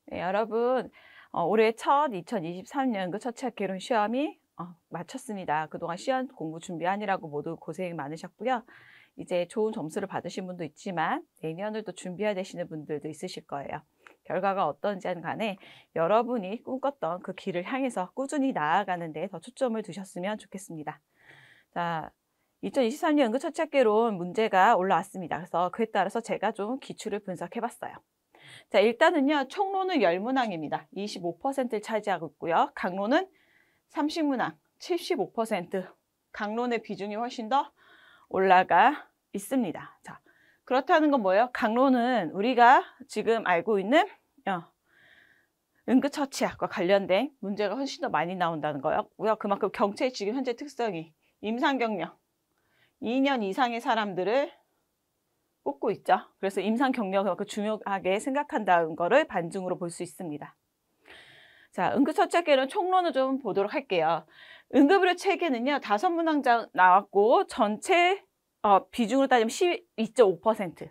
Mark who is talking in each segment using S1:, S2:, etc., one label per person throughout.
S1: 네, 여러분, 올해 첫 2023년 응급처치학 개론 시험이 마쳤습니다. 그동안 시험 공부 준비하느라고 모두 고생 많으셨고요. 이제 좋은 점수를 받으신 분도 있지만 내년을 또 준비해야 되시는 분들도 있으실 거예요. 결과가 어떤지는 간에 여러분이 꿈꿨던 그 길을 향해서 꾸준히 나아가는 데 더 초점을 두셨으면 좋겠습니다. 자, 2023년 응급처치학 개론 문제가 올라왔습니다. 그래서 그에 따라서 제가 좀 기출을 분석해 봤어요. 자, 일단은요, 총론은 열문항입니다. 25%를 차지하고 있고요. 강론은 30문항 75%, 강론의 비중이 훨씬 더 올라가 있습니다. 자, 그렇다는 건 뭐예요? 강론은 우리가 지금 알고 있는 응급처치학과 관련된 문제가 훨씬 더 많이 나온다는 거고요. 그만큼 경찰 지금 현재 특성이 임상경력 2년 이상의 사람들을 뽑고 있죠. 그래서 임상 경력을 중요하게 생각한다는 거를 반증으로 볼 수 있습니다. 자, 응급처치학 개론 총론을 좀 보도록 할게요. 응급의료 체계는요, 5문항 나왔고 전체 비중으로 따지면 12.5%.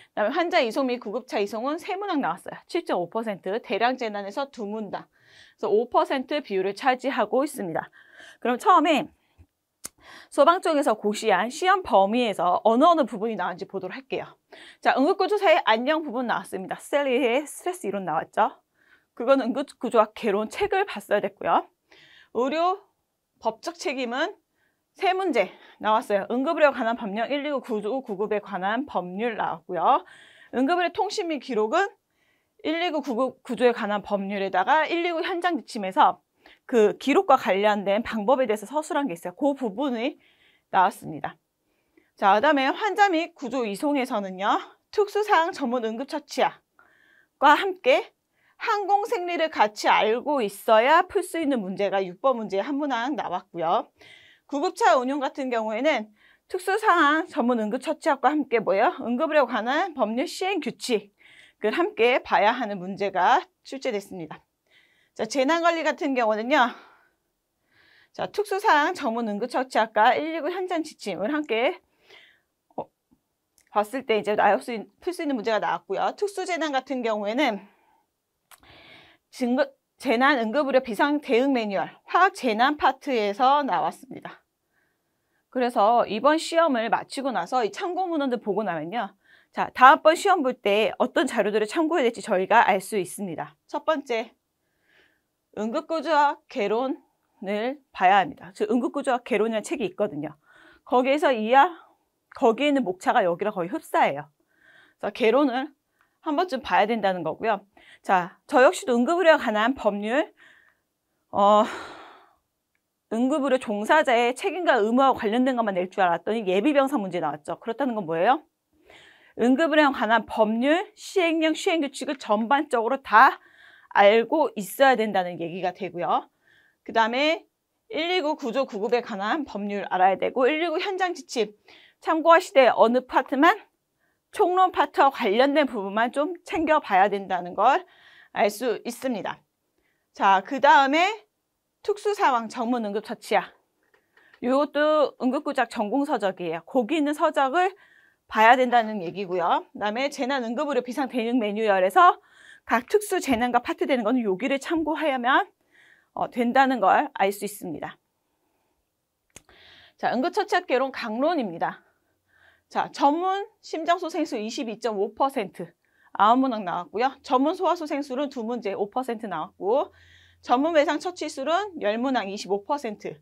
S1: 그다음에 환자 이송 및 구급차 이송은 3문항 나왔어요. 7.5%. 대량 재난에서 2문항. 그래서 5% 비율을 차지하고 있습니다. 그럼 처음에 소방 쪽에서 고시한 시험 범위에서 어느 부분이 나왔는지 보도록 할게요. 자, 응급구조사의 안녕 부분 나왔습니다. 셀리의 스트레스 이론 나왔죠. 그건 응급구조학 개론 책을 봤어야 됐고요. 의료 법적 책임은 3문제 나왔어요. 응급의료에 관한 법령 119 구급에 관한 법률 나왔고요. 응급의료 통신 및 기록은 119 구조에 관한 법률에다가 119 현장 지침에서 그 기록과 관련된 방법에 대해서 서술한 게 있어요. 그 부분이 나왔습니다. 자, 그다음에 환자 및 구조 이송에서는요, 특수사항 전문 응급처치학과 함께 항공생리를 같이 알고 있어야 풀 수 있는 문제가 6번 문제에 한 문항 나왔고요. 구급차 운용 같은 경우에는 특수사항 전문 응급처치학과 함께 응급의료에 관한 법률 시행 규칙을 함께 봐야 하는 문제가 출제됐습니다. 자, 재난관리 같은 경우는요, 자, 특수사항 전문 응급처치학과 119 현장 지침을 함께 봤을 때 이제 풀 수 있는 문제가 나왔고요. 특수재난 같은 경우에는 재난 응급의료 비상 대응 매뉴얼 화학 재난 파트에서 나왔습니다. 그래서 이번 시험을 마치고 나서 이 참고 문헌들 보고 나면요, 자, 다음번 시험 볼 때 어떤 자료들을 참고해야 될지 저희가 알 수 있습니다. 첫 번째, 응급구조학 개론을 봐야 합니다. 즉 응급구조학 개론이라는 책이 있거든요. 거기에서 거기에 있는 목차가 여기랑 거의 흡사해요. 그래서 개론을 한 번쯤 봐야 된다는 거고요. 자, 저 역시도 응급의료에 관한 법률, 응급의료 종사자의 책임과 의무와 관련된 것만 낼 줄 알았더니 예비병사 문제 나왔죠. 그렇다는 건 뭐예요? 응급의료에 관한 법률, 시행령, 시행규칙을 전반적으로 다 알고 있어야 된다는 얘기가 되고요. 그 다음에 119 구조 구급에 관한 법률 알아야 되고 119 현장 지침 참고하시되 어느 파트만 총론 파트와 관련된 부분만 좀 챙겨봐야 된다는 걸 알 수 있습니다. 자, 그 다음에 특수상황 전문 응급처치학. 이것도 응급구조학 전공서적이에요. 거기 있는 서적을 봐야 된다는 얘기고요. 그 다음에 재난응급의료 비상 대응 매뉴얼에서 각 특수 재난과 파트 되는 거는 여기를 참고하면 된다는 걸 알 수 있습니다. 자, 응급처치학 개론 강론입니다. 자, 전문 심장소생술 22.5%, 9문항 나왔고요. 전문 소아소생술은 2문제 5% 나왔고, 전문 외상 처치술은 10문항 25%.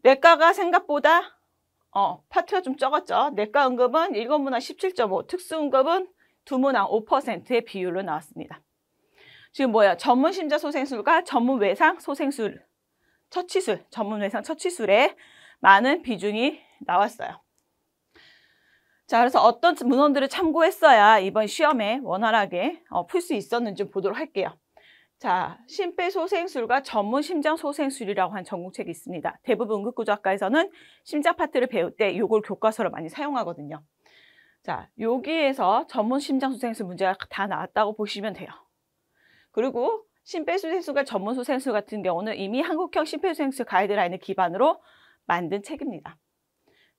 S1: 내과가 생각보다 파트가 좀 적었죠. 내과 응급은 7문항 17.5, 특수응급은 2문항 5%의 비율로 나왔습니다. 지금 전문 심장소생술과 전문 외상 소생술, 처치술, 전문 외상 처치술에 많은 비중이 나왔어요. 자, 그래서 어떤 문헌들을 참고했어야 이번 시험에 원활하게 풀 수 있었는지 보도록 할게요. 자, 심폐소생술과 전문 심장소생술이라고 하는 전공책이 있습니다. 대부분 응급구조학과에서는 심장 파트를 배울 때 이걸 교과서로 많이 사용하거든요. 자, 여기에서 전문 심장소생술 문제가 다 나왔다고 보시면 돼요. 그리고 심폐소생술과 전문소생술 같은 경우는 이미 한국형 심폐소생술 가이드라인을 기반으로 만든 책입니다.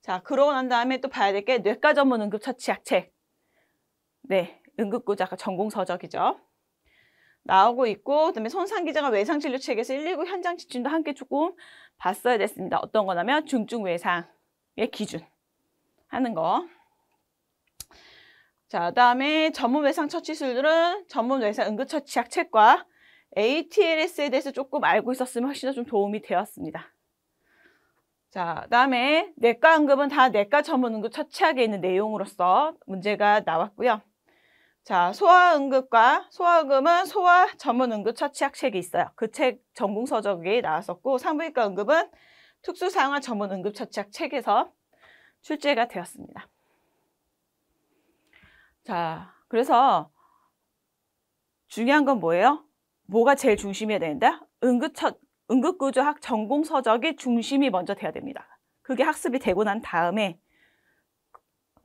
S1: 자, 그러고 난 다음에 또 봐야 될 게 뇌과 전문 응급처치학 책. 네, 응급구조학과 전공서적이죠. 나오고 있고, 그다음에 손상 기자가 외상 진료 책에서 119 현장 지침도 함께 조금 봤어야 됐습니다. 어떤 거냐면 중증 외상의 기준 하는 거. 자, 그다음에 전문 외상 처치술들은 전문 외상 응급처치약 책과 ATLS에 대해서 조금 알고 있었으면 훨씬 더 좀 도움이 되었습니다. 자, 그다음에 내과 응급은 다 내과 전문 응급처치약에 있는 내용으로서 문제가 나왔고요. 자, 소아응급은 소아 전문 응급처치약 책이 있어요. 그 책 전공서적이 나왔었고, 산부인과 응급은 특수상황 전문 응급처치약 책에서 출제가 되었습니다. 자, 그래서 중요한 건 뭐예요? 뭐가 제일 중심이어야 된다? 응급구조학 전공서적이 중심이 먼저 돼야 됩니다. 그게 학습이 되고 난 다음에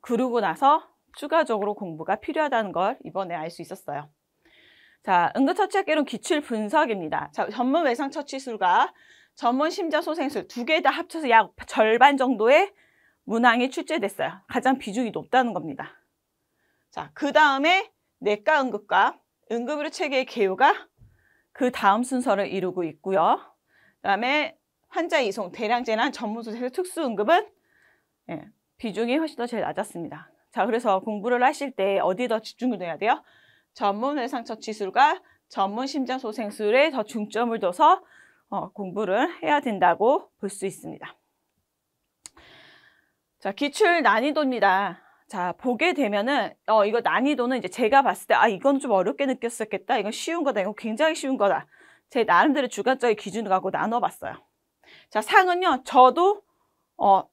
S1: 그러고 나서 추가적으로 공부가 필요하다는 걸 이번에 알 수 있었어요. 자, 응급처치학계론 기출 분석입니다. 자, 전문 외상처치술과 전문 심장소생술 두 개 다 합쳐서 약 절반 정도의 문항이 출제됐어요. 가장 비중이 높다는 겁니다. 자, 그 다음에 내과 응급과 응급의료 체계의 개요가 그 다음 순서를 이루고 있고요. 그 다음에 환자 이송, 대량재난, 전문소생술, 특수응급은 비중이 훨씬 더 제일 낮았습니다. 자, 그래서 공부를 하실 때 어디에 더 집중을 해야 돼요? 전문 외상처치술과 전문 심장소생술에 더 중점을 둬서 공부를 해야 된다고 볼 수 있습니다. 자, 기출 난이도입니다. 자, 보게 되면은 이거 난이도는 이제 제가 봤을 때 이건 좀 어렵게 느꼈었겠다. 이건 쉬운 거다. 이건 굉장히 쉬운 거다. 제 나름대로 주관적인 기준을 갖고 나눠봤어요. 자, 상은요. 저도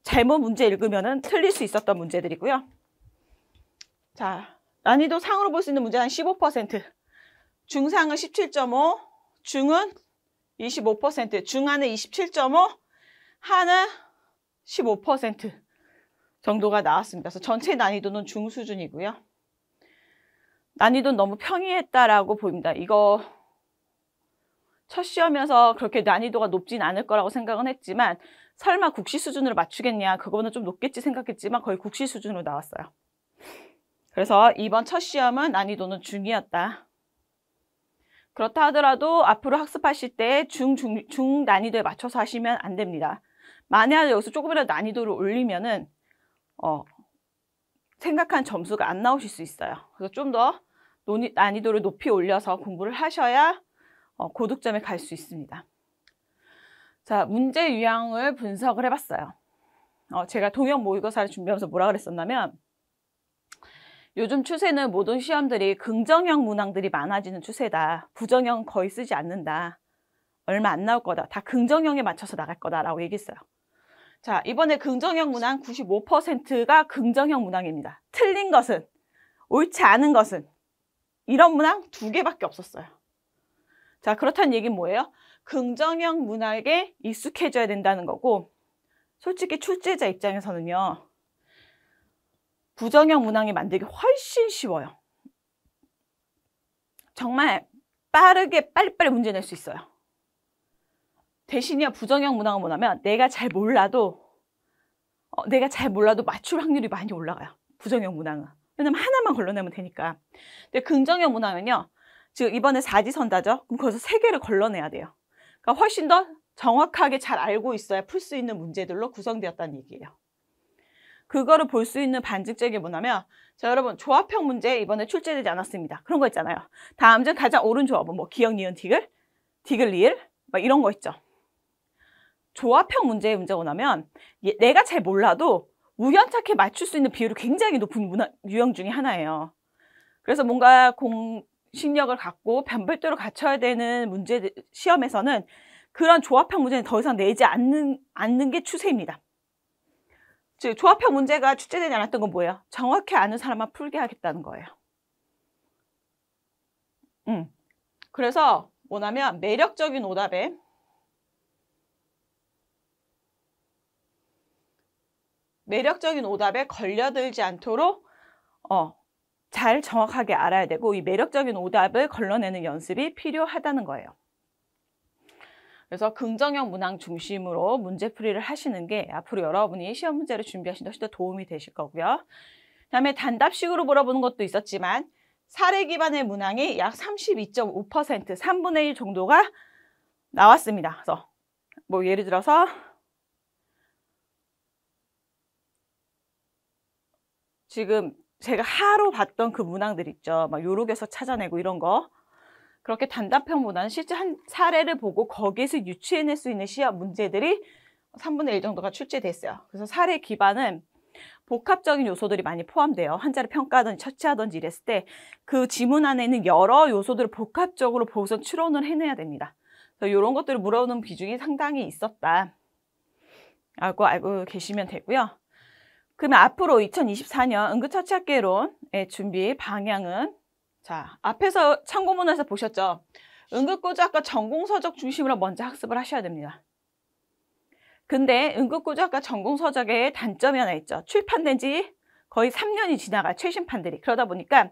S1: 잘못 문제 읽으면은 틀릴 수 있었던 문제들이고요. 자, 난이도 상으로 볼 수 있는 문제는 한 15%, 중상은 17.5, 중은 25%, 중하는 27.5, 하는 15% 정도가 나왔습니다. 그래서 전체 난이도는 중 수준이고요. 난이도는 너무 평이했다라고 보입니다. 이거 첫 시험이어서 그렇게 난이도가 높진 않을 거라고 생각은 했지만 설마 국시 수준으로 맞추겠냐, 그거는 좀 높겠지 생각했지만 거의 국시 수준으로 나왔어요. 그래서 이번 첫 시험은 난이도는 중이었다. 그렇다 하더라도 앞으로 학습하실 때 중 난이도에 맞춰서 하시면 안 됩니다. 만약 여기서 조금이라도 난이도를 올리면은 생각한 점수가 안 나오실 수 있어요. 그래서 좀 더 난이도를 높이 올려서 공부를 하셔야 고득점에 갈 수 있습니다. 자, 문제 유형을 분석을 해봤어요. 제가 동형 모의고사를 준비하면서 뭐라 그랬었냐면 요즘 추세는 모든 시험들이 긍정형 문항들이 많아지는 추세다. 부정형 거의 쓰지 않는다. 얼마 안 나올 거다. 다 긍정형에 맞춰서 나갈 거다라고 얘기했어요. 자, 이번에 긍정형 문항 95%가 긍정형 문항입니다. 틀린 것은, 옳지 않은 것은 이런 문항 2개밖에 없었어요. 자, 그렇다는 얘기는 뭐예요? 긍정형 문항에 익숙해져야 된다는 거고, 솔직히 출제자 입장에서는요, 부정형 문항이 만들기 훨씬 쉬워요. 정말 빠르게 빨리빨리 문제 낼 수 있어요. 대신에 부정형 문항은 뭐냐면 내가 잘 몰라도 맞출 확률이 많이 올라가요. 부정형 문항은. 왜냐면 하나만 걸러내면 되니까. 근데 긍정형 문항은요. 지금 이번에 사지선다죠. 그럼 거기서 3개를 걸러내야 돼요. 그러니까 훨씬 더 정확하게 잘 알고 있어야 풀 수 있는 문제들로 구성되었다는 얘기예요. 그거를 볼 수 있는 반증적이 뭐냐면, 자, 여러분, 조합형 문제 이번에 출제되지 않았습니다. 그런 거 있잖아요. 다음 중 가장 옳은 조합은 뭐 기역, 니은, 디귿, 디귿, 리을, 막 이런 거 있죠. 조합형 문제의 문제가 뭐냐면 내가 잘 몰라도 우연찮게 맞출 수 있는 비율이 굉장히 높은 유형 중에 하나예요. 그래서 뭔가 공식력을 갖고 변별도를 갖춰야 되는 문제 시험에서는 그런 조합형 문제는 더 이상 내지 않는 게 추세입니다. 즉 조합형 문제가 출제되지 않았던 건 뭐예요? 정확히 아는 사람만 풀게 하겠다는 거예요. 그래서 뭐냐면 매력적인 오답에 걸려들지 않도록 잘 정확하게 알아야 되고, 이 매력적인 오답을 걸러내는 연습이 필요하다는 거예요. 그래서 긍정형 문항 중심으로 문제풀이를 하시는 게 앞으로 여러분이 시험 문제를 준비하시는 데 훨씬 더 도움이 되실 거고요. 그다음에 단답식으로 물어보는 것도 있었지만 사례 기반의 문항이 약 32.5%, 3분의 1 정도가 나왔습니다. 그래서 뭐 예를 들어서 지금 제가 하루 봤던 그 문항들 있죠. 막 요록에서 찾아내고 이런 거. 그렇게 단답형보다는 실제 한 사례를 보고 거기에서 유추해낼 수 있는 시험 문제들이 3분의 1 정도가 출제됐어요. 그래서 사례 기반은 복합적인 요소들이 많이 포함돼요. 한자를 평가하든지 처치하든지 이랬을 때 그 지문 안에 있는 여러 요소들을 복합적으로 보고서 추론을 해내야 됩니다. 그래서 이런 것들을 물어보는 비중이 상당히 있었다. 알고 계시면 되고요. 그러면 앞으로 2024년 응급처치학개론의 준비 방향은 자, 앞에서 참고문에서 보셨죠? 응급구조학과 전공서적 중심으로 먼저 학습을 하셔야 됩니다. 근데 응급구조학과 전공서적의 단점이 하나 있죠. 출판된 지 거의 3년이 지나가요. 최신판들이. 그러다 보니까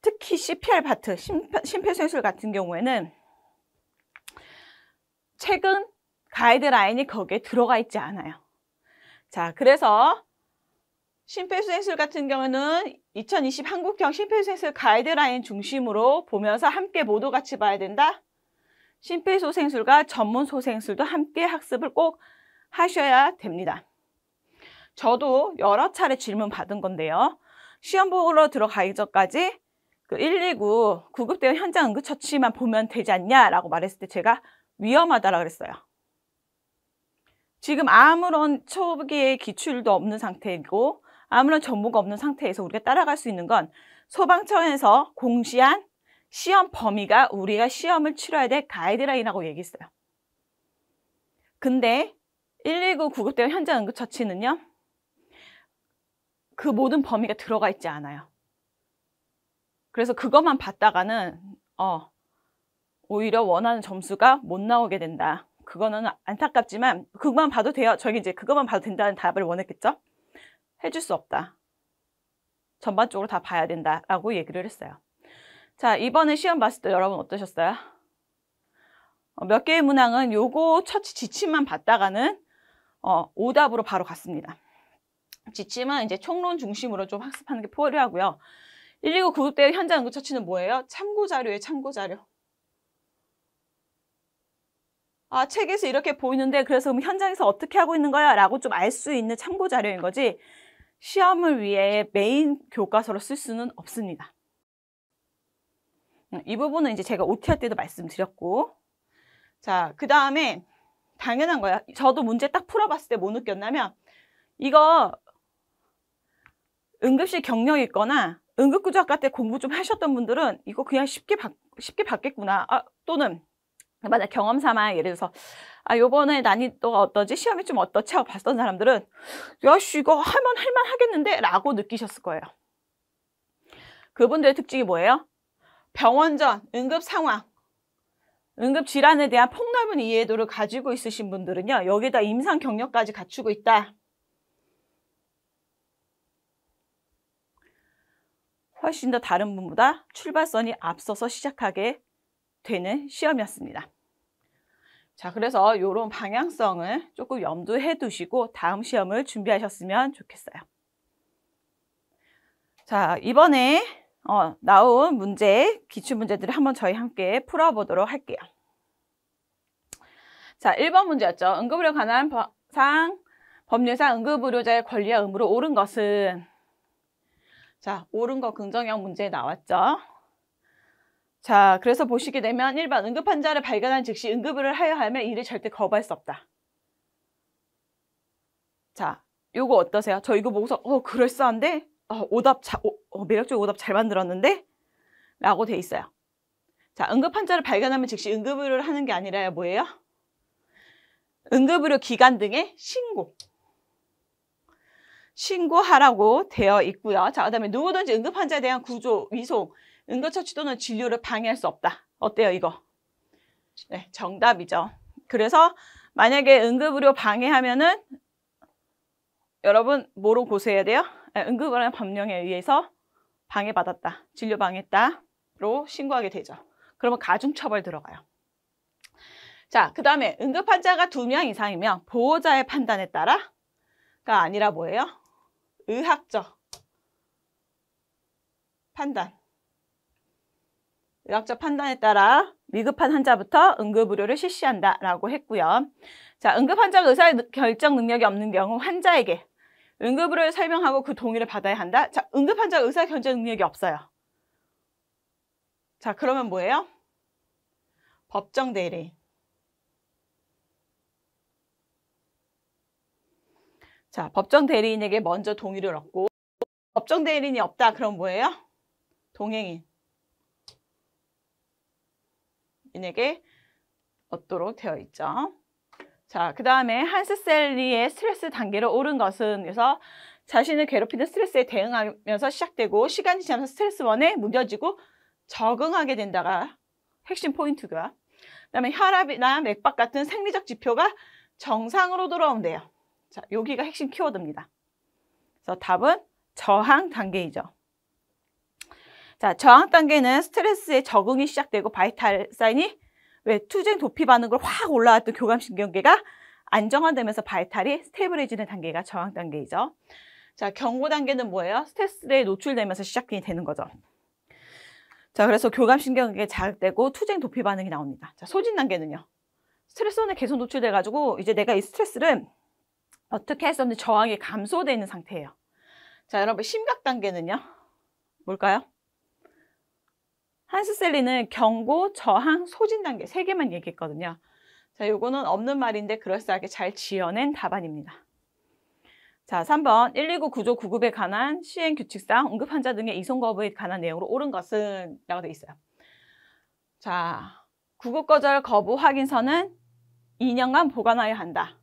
S1: 특히 CPR 파트, 심폐소생술 같은 경우에는 최근 가이드라인이 거기에 들어가 있지 않아요. 자, 그래서 심폐소생술 같은 경우는 2020 한국형 심폐소생술 가이드라인 중심으로 보면서 함께 모두 같이 봐야 된다. 심폐소생술과 전문소생술도 함께 학습을 꼭 하셔야 됩니다. 저도 여러 차례 질문 받은 건데요. 시험 보러 들어가기 전까지 그 119 구급대원 현장 응급처치만 보면 되지 않냐라고 말했을 때 제가 위험하다라고 그랬어요. 지금 아무런 초기의 기출도 없는 상태이고 아무런 정보가 없는 상태에서 우리가 따라갈 수 있는 건 소방청에서 공시한 시험 범위가 우리가 시험을 치러야 될 가이드라인이라고 얘기했어요. 근데 119 구급대원 현장 응급처치는요. 그 모든 범위가 들어가 있지 않아요. 그래서 그것만 봤다가는 오히려 원하는 점수가 못 나오게 된다. 그거는 안타깝지만 그것만 봐도 돼요. 저희 이제 그것만 봐도 된다는 답을 원했겠죠? 해줄 수 없다. 전반적으로 다 봐야 된다라고 얘기를 했어요. 자, 이번에 시험 봤을 때 여러분 어떠셨어요? 몇 개의 문항은 요거 처치 지침만 봤다가는 오답으로 바로 갔습니다. 지침은 이제 총론 중심으로 좀 학습하는 게 필요하고요. 119 구급대원 현장 응급처치는 뭐예요? 참고자료예요, 참고자료. 아, 책에서 이렇게 보이는데 그래서 현장에서 어떻게 하고 있는 거야? 라고 좀 알 수 있는 참고자료인 거지 시험을 위해 메인 교과서로 쓸 수는 없습니다. 이 부분은 이제 제가 OT 할 때도 말씀드렸고 자, 그 다음에 당연한 거야. 저도 문제 딱 풀어봤을 때 뭐 느꼈냐면 이거 응급실 경력이 있거나 응급구조학과 때 공부 좀 하셨던 분들은 이거 그냥 쉽게 받겠구나. 또는 만약 경험 삼아 예를 들어서 요번에 난이도가 어떠지? 시험이 좀 어떻지? 하고 봤던 사람들은 야씨 이거 할만 하겠는데? 라고 느끼셨을 거예요. 그분들의 특징이 뭐예요? 병원 전, 응급 상황, 응급 질환에 대한 폭넓은 이해도를 가지고 있으신 분들은요. 여기다 임상 경력까지 갖추고 있다. 훨씬 더 다른 분보다 출발선이 앞서서 시작하게 되는 시험이었습니다. 자, 그래서 이런 방향성을 조금 염두해 두시고 다음 시험을 준비하셨으면 좋겠어요. 자, 이번에 나온 문제, 기출문제들을 한번 저희 함께 풀어보도록 할게요. 자, 1번 문제였죠. 응급의료에 관한 법률상 응급의료자의 권리와 의무로 옳은 것은 자, 옳은 거 긍정형 문제에 나왔죠. 자, 그래서 보시게 되면 1번 응급 환자를 발견한 즉시 응급을 하여야 하면 이를 절대 거부할 수 없다. 자, 요거 어떠세요? 저 이거 보고서 그럴싸한데? 매력적인 오답 잘 만들었는데? 라고 돼 있어요. 자, 응급 환자를 발견하면 즉시 응급의료를 하는 게 아니라 뭐예요? 응급의료 기관 등의 신고하라고 되어 있고요. 자, 그다음에 누구든지 응급 환자에 대한 구조, 위송, 응급처치 또는 진료를 방해할 수 없다. 어때요, 이거? 네, 정답이죠. 그래서 만약에 응급의료 방해하면은 여러분 뭐로 고소해야 돼요? 응급의료 법령에 의해서 방해받았다, 진료 방해했다로 신고하게 되죠. 그러면 가중처벌 들어가요. 자, 그 다음에 응급 환자가 2명 이상이면 보호자의 판단에 따라가 아니라 뭐예요? 의학적 판단. 의학적 판단에 따라 위급한 환자부터 응급의료를 실시한다라고 했고요. 자, 응급 환자가 의사 결정 능력이 없는 경우 환자에게 응급의료를 설명하고 그 동의를 받아야 한다. 자, 응급 환자가 의사 결정 능력이 없어요. 자, 그러면 뭐예요? 법정 대리인. 자, 법정 대리인에게 먼저 동의를 얻고, 법정 대리인이 없다. 그럼 뭐예요? 동행인. 인에게 얻도록 되어 있죠. 자, 그 다음에 한스셀리의 스트레스 단계를 오른 것은, 그래서 자신을 괴롭히는 스트레스에 대응하면서 시작되고 시간이 지나면서 스트레스 원에 무뎌지고 적응하게 된다가 핵심 포인트고요. 그 다음에 혈압이나 맥박 같은 생리적 지표가 정상으로 돌아온대요. 자, 여기가 핵심 키워드입니다. 그래서 답은 저항 단계이죠. 자, 저항 단계는 스트레스에 적응이 시작되고 바이탈 사인이 왜 투쟁 도피 반응으로 확 올라왔던 교감신경계가 안정화되면서 바이탈이 스테이블해지는 단계가 저항 단계이죠. 자, 경고 단계는 뭐예요? 스트레스에 노출되면서 시작이 되는 거죠. 자, 그래서 교감신경계가 자극되고 투쟁 도피 반응이 나옵니다. 자, 소진 단계는요. 스트레스원에 계속 노출돼가지고 이제 내가 이 스트레스를 어떻게 했었는지 저항이 감소되어 있는 상태예요. 자, 여러분 심각 단계는요. 뭘까요? 한스셀리는 경고, 저항, 소진 단계 3개만 얘기했거든요. 자, 요거는 없는 말인데 그럴싸하게 잘 지어낸 답안입니다. 자, 3번 119 구조 구급에 관한 시행 규칙상 응급 환자 등의 이송 거부에 관한 내용으로 옳은 것은 라고 되어 있어요. 자, 구급 거절 거부 확인서는 2년간 보관하여야 한다.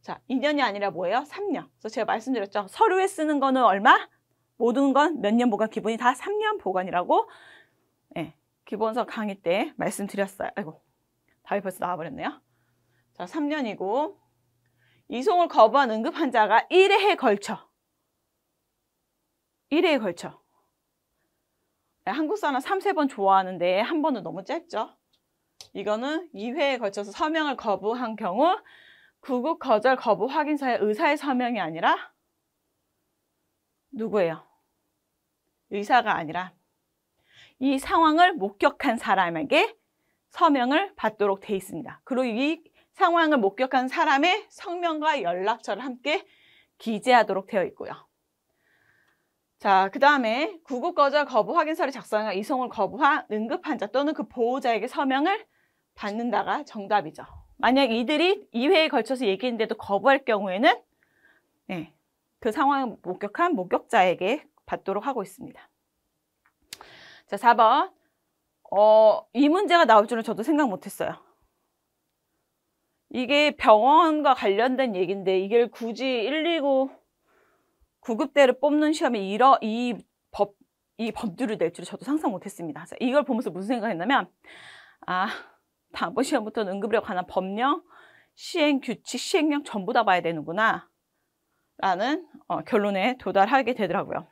S1: 자, 2년이 아니라 뭐예요? 3년. 그래서 제가 말씀드렸죠. 서류에 쓰는 거는 얼마? 모든 건 몇 년 보관, 기본이 다 3년 보관이라고 네, 기본서 강의 때 말씀드렸어요. 아이고, 답이 벌써 나와버렸네요. 자, 3년이고 이송을 거부한 응급 환자가 1회에 걸쳐 한국 사람 3-4번 좋아하는데 한 번은 너무 짧죠. 이거는 2회에 걸쳐서 서명을 거부한 경우 구급 거절 거부 확인서에 의사의 서명이 아니라 누구예요? 의사가 아니라 이 상황을 목격한 사람에게 서명을 받도록 돼 있습니다. 그리고 이 상황을 목격한 사람의 성명과 연락처를 함께 기재하도록 되어 있고요. 자, 그 다음에 구급 거절 거부 확인서를 작성하여 이송을 거부한 응급 환자 또는 그 보호자에게 서명을 받는다가 정답이죠. 만약 이들이 2회에 걸쳐서 얘기했는데도 거부할 경우에는 네, 그 상황을 목격한 목격자에게 받도록 하고 있습니다. 자, 4번. 이 문제가 나올 줄은 저도 생각 못했어요. 이게 병원과 관련된 얘기인데 이걸 굳이 119 구급대를 뽑는 시험에 이 법규를 낼 줄은 저도 상상 못했습니다. 자, 이걸 보면서 무슨 생각했냐면 다음번 시험부터는 응급의료에 관한 법령, 시행 규칙, 시행령 전부 다 봐야 되는구나 라는 결론에 도달하게 되더라고요.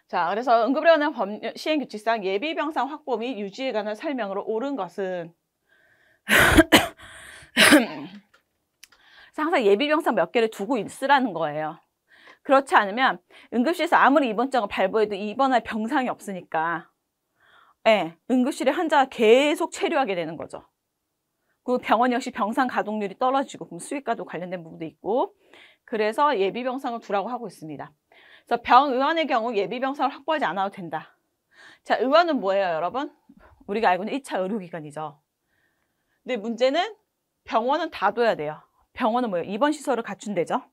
S1: 자, 그래서 응급의료에 관한 법령, 시행 규칙상 예비병상 확보 및 유지에 관한 설명으로 옳은 것은 항상 예비병상 몇 개를 두고 있으라는 거예요. 그렇지 않으면 응급실에서 아무리 입원장을 발부해도 입원할 병상이 없으니까 네, 응급실에 환자가 계속 체류하게 되는 거죠. 그리고 병원 역시 병상 가동률이 떨어지고 그럼 수익과도 관련된 부분도 있고 그래서 예비병상을 두라고 하고 있습니다. 그래서 병의원의 경우 예비병상을 확보하지 않아도 된다. 자, 의원은 뭐예요, 여러분? 우리가 알고 있는 1차 의료기관이죠. 근데 문제는 병원은 다 둬야 돼요. 병원은 뭐예요? 입원시설을 갖춘 데죠.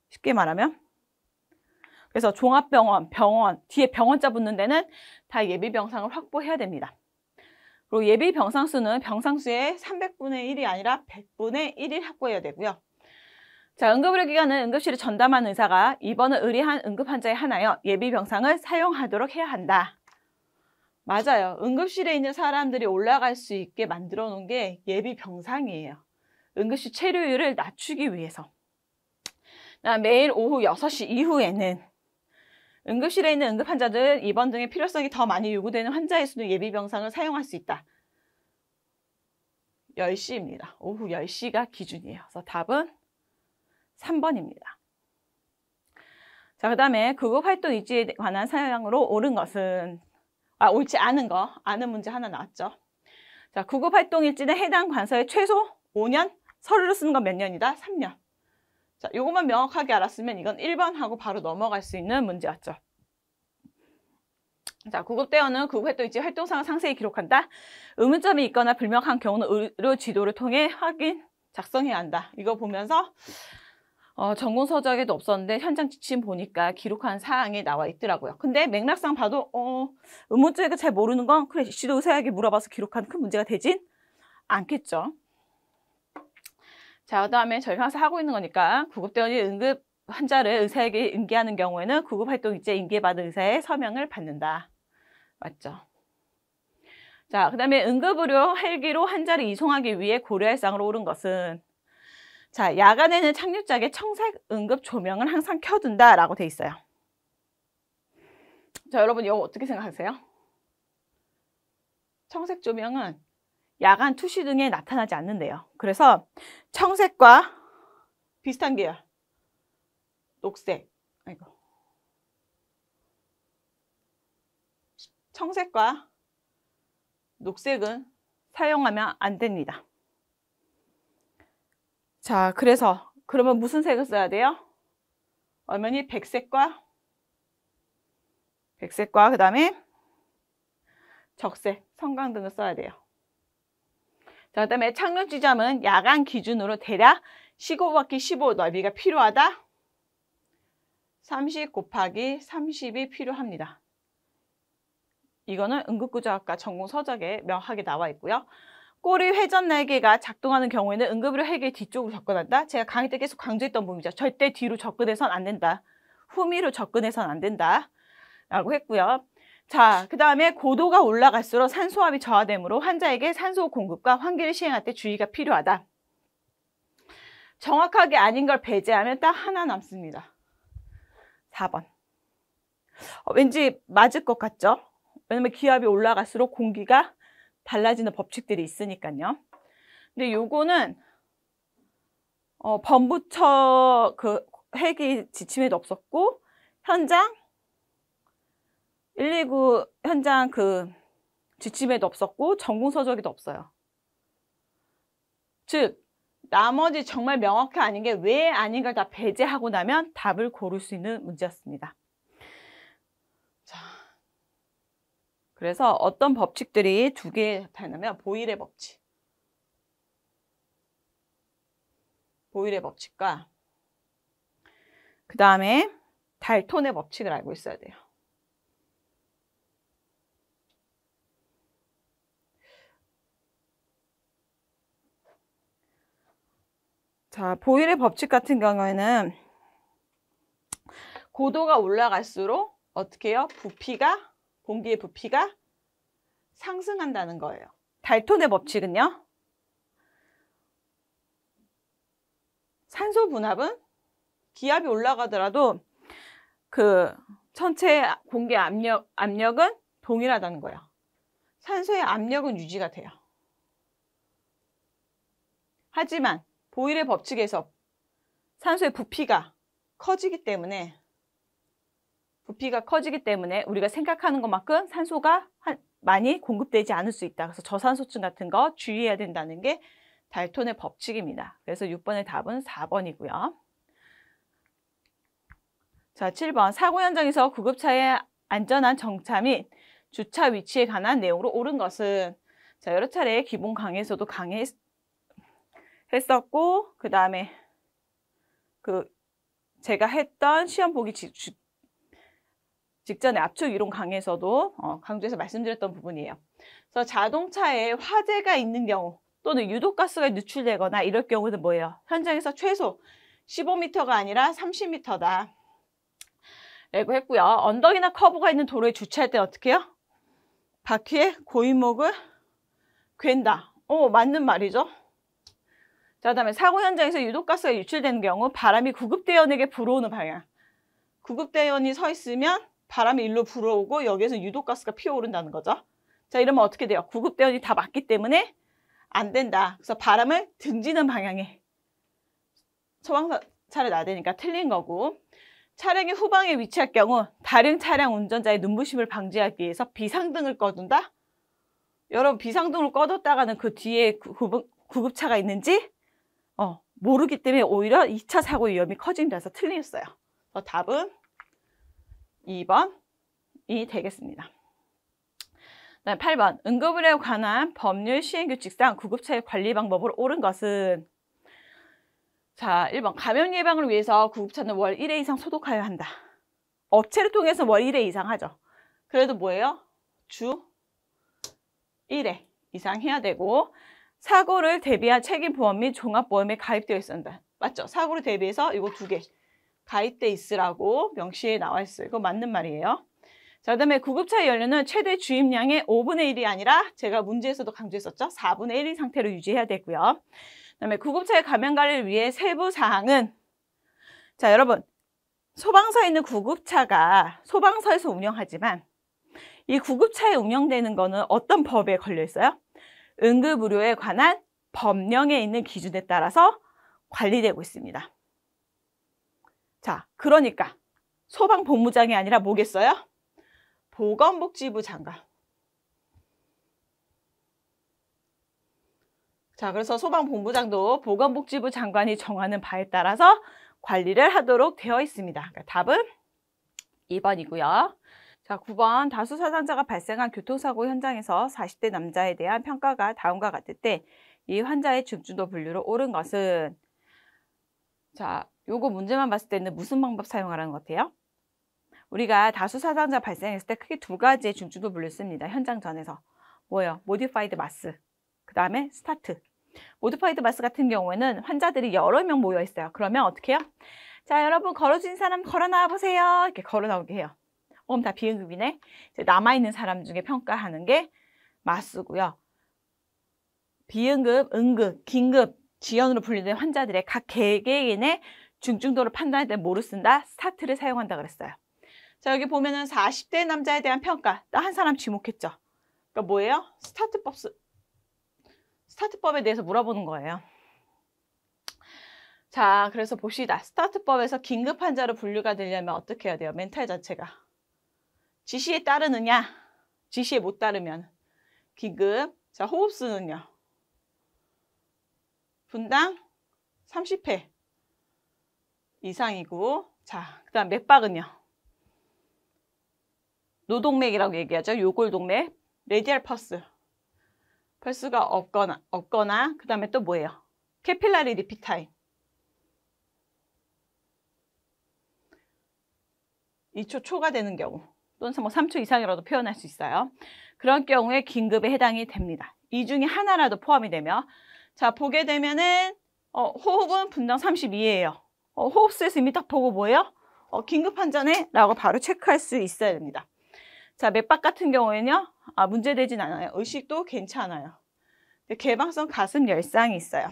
S1: 쉽게 말하면. 그래서 종합병원, 병원, 뒤에 병원자 붙는 데는 다 예비병상을 확보해야 됩니다. 그리고 예비병상 수는 병상 수의 300분의 1이 아니라 100분의 1을 확보해야 되고요. 자, 응급의료기관은 응급실을 전담한 의사가 입원을 의뢰한 응급환자에 한하여 예비병상을 사용하도록 해야 한다. 맞아요. 응급실에 있는 사람들이 올라갈 수 있게 만들어 놓은 게 예비병상이에요. 응급실 체류율을 낮추기 위해서. 매일 오후 6시 이후에는 응급실에 있는 응급환자들 입원 등의 필요성이 더 많이 요구되는 환자의 수는 예비병상을 사용할 수 있다. 10시입니다. 오후 10시가 기준이에요. 그래서 답은 3번입니다. 자, 그 다음에 구급활동 유지에 관한 사항으로 옳은 것은 옳지 않은 거, 아는 문제 하나 나왔죠. 자, 구급활동일지는 해당 관서에 최소 5년, 서류로 쓰는 건 몇 년이다? 3년. 자, 요것만 명확하게 알았으면 이건 1번 하고 바로 넘어갈 수 있는 문제였죠. 자, 구급대원은 구급활동일지 활동상을 상세히 기록한다. 의문점이 있거나 불명확한 경우는 의료 지도를 통해 확인, 작성해야 한다. 이거 보면서 전공서적에도 없었는데 현장 지침 보니까 기록한 사항이 나와 있더라고요. 근데 맥락상 봐도 의문점을 잘 모르는 건 그래 지도 의사에게 물어봐서 기록한 큰 문제가 되진 않겠죠. 자, 그다음에 저희가 항상 하고 있는 거니까 구급대원이 응급 환자를 의사에게 인계하는 경우에는 구급활동일지에 인계받은 의사의 서명을 받는다. 맞죠? 자, 그다음에 응급의료 헬기로 환자를 이송하기 위해 고려할 사항으로 옳은 것은 자, 야간에는 착륙작에 청색 응급 조명을 항상 켜둔다라고 돼 있어요. 자, 여러분 이거 어떻게 생각하세요? 청색 조명은 야간 투시 등에 나타나지 않는데요. 그래서 청색과 비슷한 계열, 녹색, 청색과 녹색은 사용하면 안 됩니다. 자, 그래서 그러면 무슨 색을 써야 돼요? 얼마니? 백색과 그 다음에 적색, 성광등을 써야 돼요. 자, 그 다음에 착륙 지점은 야간 기준으로 대략 15바퀴 15 넓이가 필요하다. 30 곱하기 30이 필요합니다. 이거는 응급구조학과 전공 서적에 명확하게 나와 있고요. 꼬리 회전 날개가 작동하는 경우에는 응급의료 헬기 뒤쪽으로 접근한다. 제가 강의 때 계속 강조했던 부분이죠. 절대 뒤로 접근해서는 안 된다. 후미로 접근해서는 안 된다. 라고 했고요. 자, 그 다음에 고도가 올라갈수록 산소압이 저하되므로 환자에게 산소 공급과 환기를 시행할 때 주의가 필요하다. 정확하게 아닌 걸 배제하면 딱 하나 남습니다. 4번. 왠지 맞을 것 같죠? 왜냐면 기압이 올라갈수록 공기가 달라지는 법칙들이 있으니까요. 근데 요거는 범부처 그 헬기 지침에도 없었고 현장 119 현장 그 지침에도 없었고 전공서적에도 없어요. 즉 나머지 정말 명확히 아닌 게 왜 아닌 걸 다 배제하고 나면 답을 고를 수 있는 문제였습니다. 자, 그래서 어떤 법칙들이 두 개 나타나면 보일의 법칙. 보일의 법칙과 그 다음에 달톤의 법칙을 알고 있어야 돼요. 자, 보일의 법칙 같은 경우에는 고도가 올라갈수록 어떻게 해요? 부피가, 공기의 부피가 상승한다는 거예요. 달톤의 법칙은요? 산소 분압은 기압이 올라가더라도 그 전체 공기 압력은 동일하다는 거예요. 산소의 압력은 유지가 돼요. 하지만 보일의 법칙에서 산소의 부피가 커지기 때문에 우리가 생각하는 것만큼 산소가 많이 공급되지 않을 수 있다. 그래서 저산소증 같은 거 주의해야 된다는 게 달톤의 법칙입니다. 그래서 6번의 답은 4번이고요. 자, 7번. 사고 현장에서 구급차의 안전한 정차 및 주차 위치에 관한 내용으로 옳은 것은 자, 여러 차례 기본 강의에서도 했었고 그 다음에 제가 했던 시험 보기 직전에 압축 이론 강의에서도 강조해서 말씀드렸던 부분이에요. 그래서 자동차에 화재가 있는 경우 또는 유독가스가 누출되거나 이럴 경우는 뭐예요? 현장에서 최소 15m가 아니라 30m다. 라고 했고요. 언덕이나 커브가 있는 도로에 주차할 때 어떻게 해요? 바퀴에 고인목을 괜다. 맞는 말이죠. 자, 그다음에 사고 현장에서 유독가스가 유출되는 경우 바람이 구급대원에게 불어오는 방향. 구급대원이 서 있으면 바람이 일로 불어오고 여기에서 유독가스가 피어오른다는 거죠. 자, 이러면 어떻게 돼요? 구급대원이 다 맞기 때문에 안 된다. 그래서 바람을 등지는 방향에 소방차를 놔야 되니까 틀린 거고. 차량의 후방에 위치할 경우 다른 차량 운전자의 눈부심을 방지하기 위해서 비상등을 꺼둔다? 여러분 비상등을 꺼뒀다가는 그 뒤에 구급차가 있는지 모르기 때문에 오히려 2차 사고 위험이 커진다 해서 틀렸어요. 답은 2번이 되겠습니다. 8번 응급의료에 관한 법률 시행규칙상 구급차의 관리 방법으로 옳은 것은 자, 1번 감염 예방을 위해서 구급차는 월 1회 이상 소독하여야 한다. 업체를 통해서 월 1회 이상 하죠. 그래도 뭐예요? 주 1회 이상 해야 되고 사고를 대비한 책임보험 및 종합보험에 가입되어 있어야 한다. 맞죠? 사고를 대비해서 이거 2개 가입돼 있으라고 명시에 나와 있어요. 이거 맞는 말이에요. 자, 그다음에 구급차의 연료는 최대 주입량의 5분의 1이 아니라 제가 문제에서도 강조했었죠. 4분의 1의 상태로 유지해야 되고요. 그다음에 구급차의 감염 관리를 위해 세부 사항은 자, 여러분 소방서에 있는 구급차가 소방서에서 운영하지만 이 구급차에 운영되는 거는 어떤 법에 걸려 있어요? 응급의료에 관한 법령에 있는 기준에 따라서 관리되고 있습니다. 자, 그러니까 소방본부장이 아니라 뭐겠어요? 보건복지부 장관. 자, 그래서 소방본부장도 보건복지부 장관이 정하는 바에 따라서 관리를 하도록 되어 있습니다. 그러니까 답은 2번이고요. 자, 9번 다수 사상자가 발생한 교통사고 현장에서 40대 남자에 대한 평가가 다음과 같을 때 이 환자의 중증도 분류로 옳은 것은 자, 요거 문제만 봤을 때는 무슨 방법 사용하라는 것 같아요? 우리가 다수 사상자 발생했을 때 크게 2가지의 중증도 분류를 씁니다. 현장 전에서. 뭐예요? 모디파이드 마스. 그 다음에 스타트. 모디파이드 마스 같은 경우에는 환자들이 여러 명 모여 있어요. 그러면 어떻게 해요? 자, 여러분 걸어진 사람 걸어 나와 보세요. 이렇게 걸어 나오게 해요. 그럼 다 비응급이네. 이제 남아있는 사람 중에 평가하는 게 마스고요. 비응급, 응급, 긴급, 지연으로 분류된 환자들의 각 개개인의 중증도를 판단할 때 뭐를 쓴다? 스타트를 사용한다 그랬어요. 자, 여기 보면은 40대 남자에 대한 평가. 딱 한 사람 지목했죠. 그러니까 뭐예요? 스타트법에 대해서 물어보는 거예요. 자, 그래서 봅시다. 스타트법에서 긴급 환자로 분류가 되려면 어떻게 해야 돼요? 멘탈 자체가. 지시에 따르느냐? 지시에 못 따르면 긴급. 자, 호흡수는요? 분당 30회 이상이고 자, 그 다음 맥박은요? 노동맥이라고 얘기하죠. 요골동맥, 레디알 펄스가 없거나 그 다음에 또 뭐예요? 캐필라리 리핏 타임 2초 초과되는 경우 또는 뭐 3초 이상이라도 표현할 수 있어요. 그런 경우에 긴급에 해당이 됩니다. 이 중에 하나라도 포함이 되면 자, 보게 되면은 호흡은 분당 32예요. 호흡수에서 이미 딱 보고 뭐예요? 긴급 환자네? 라고 바로 체크할 수 있어야 됩니다. 자, 맥박 같은 경우에는요. 문제되진 않아요. 의식도 괜찮아요. 개방성 가슴 열상이 있어요.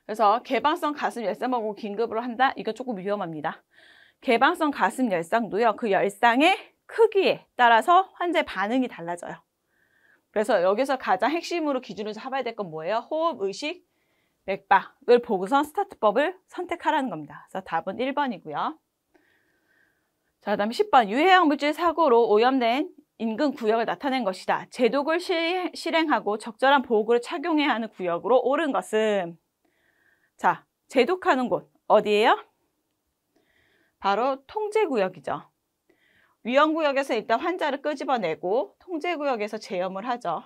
S1: 그래서 개방성 가슴 열상하고 긴급으로 한다? 이거 조금 위험합니다. 개방성 가슴 열상도요. 그 열상의 크기에 따라서 환자의 반응이 달라져요. 그래서 여기서 가장 핵심으로 기준으로 잡아야 될 건 뭐예요? 호흡, 의식, 맥박을 보고선 스타트법을 선택하라는 겁니다. 그래서 답은 1번이고요. 자, 그다음에 10번 유해형 물질 사고로 오염된 인근 구역을 나타낸 것이다. 제독을 실행하고 적절한 보호구를 착용해야 하는 구역으로 옳은 것은 자, 제독하는 곳 어디예요? 바로 통제구역이죠. 위험구역에서 일단 환자를 끄집어내고 통제구역에서 제염을 하죠.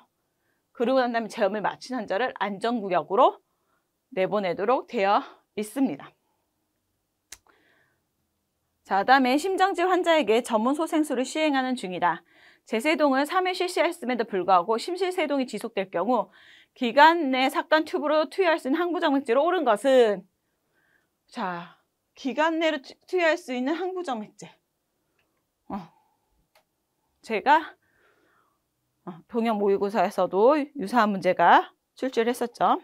S1: 그러고 난 다음에 제염을 마친 환자를 안전구역으로 내보내도록 되어 있습니다. 자, 그다음에 심정지 환자에게 전문 소생술을 시행하는 중이다. 제세동을 3회 실시했음에도 불구하고 심실세동이 지속될 경우 기관 내 삭간 튜브로 투여할 수 있는 항부정맥제로 옳은 것은 자, 기관 내로 투여할 수 있는 항부정맥제. 제가 동영 모의고사에서도 유사한 문제가 출제를 했었죠.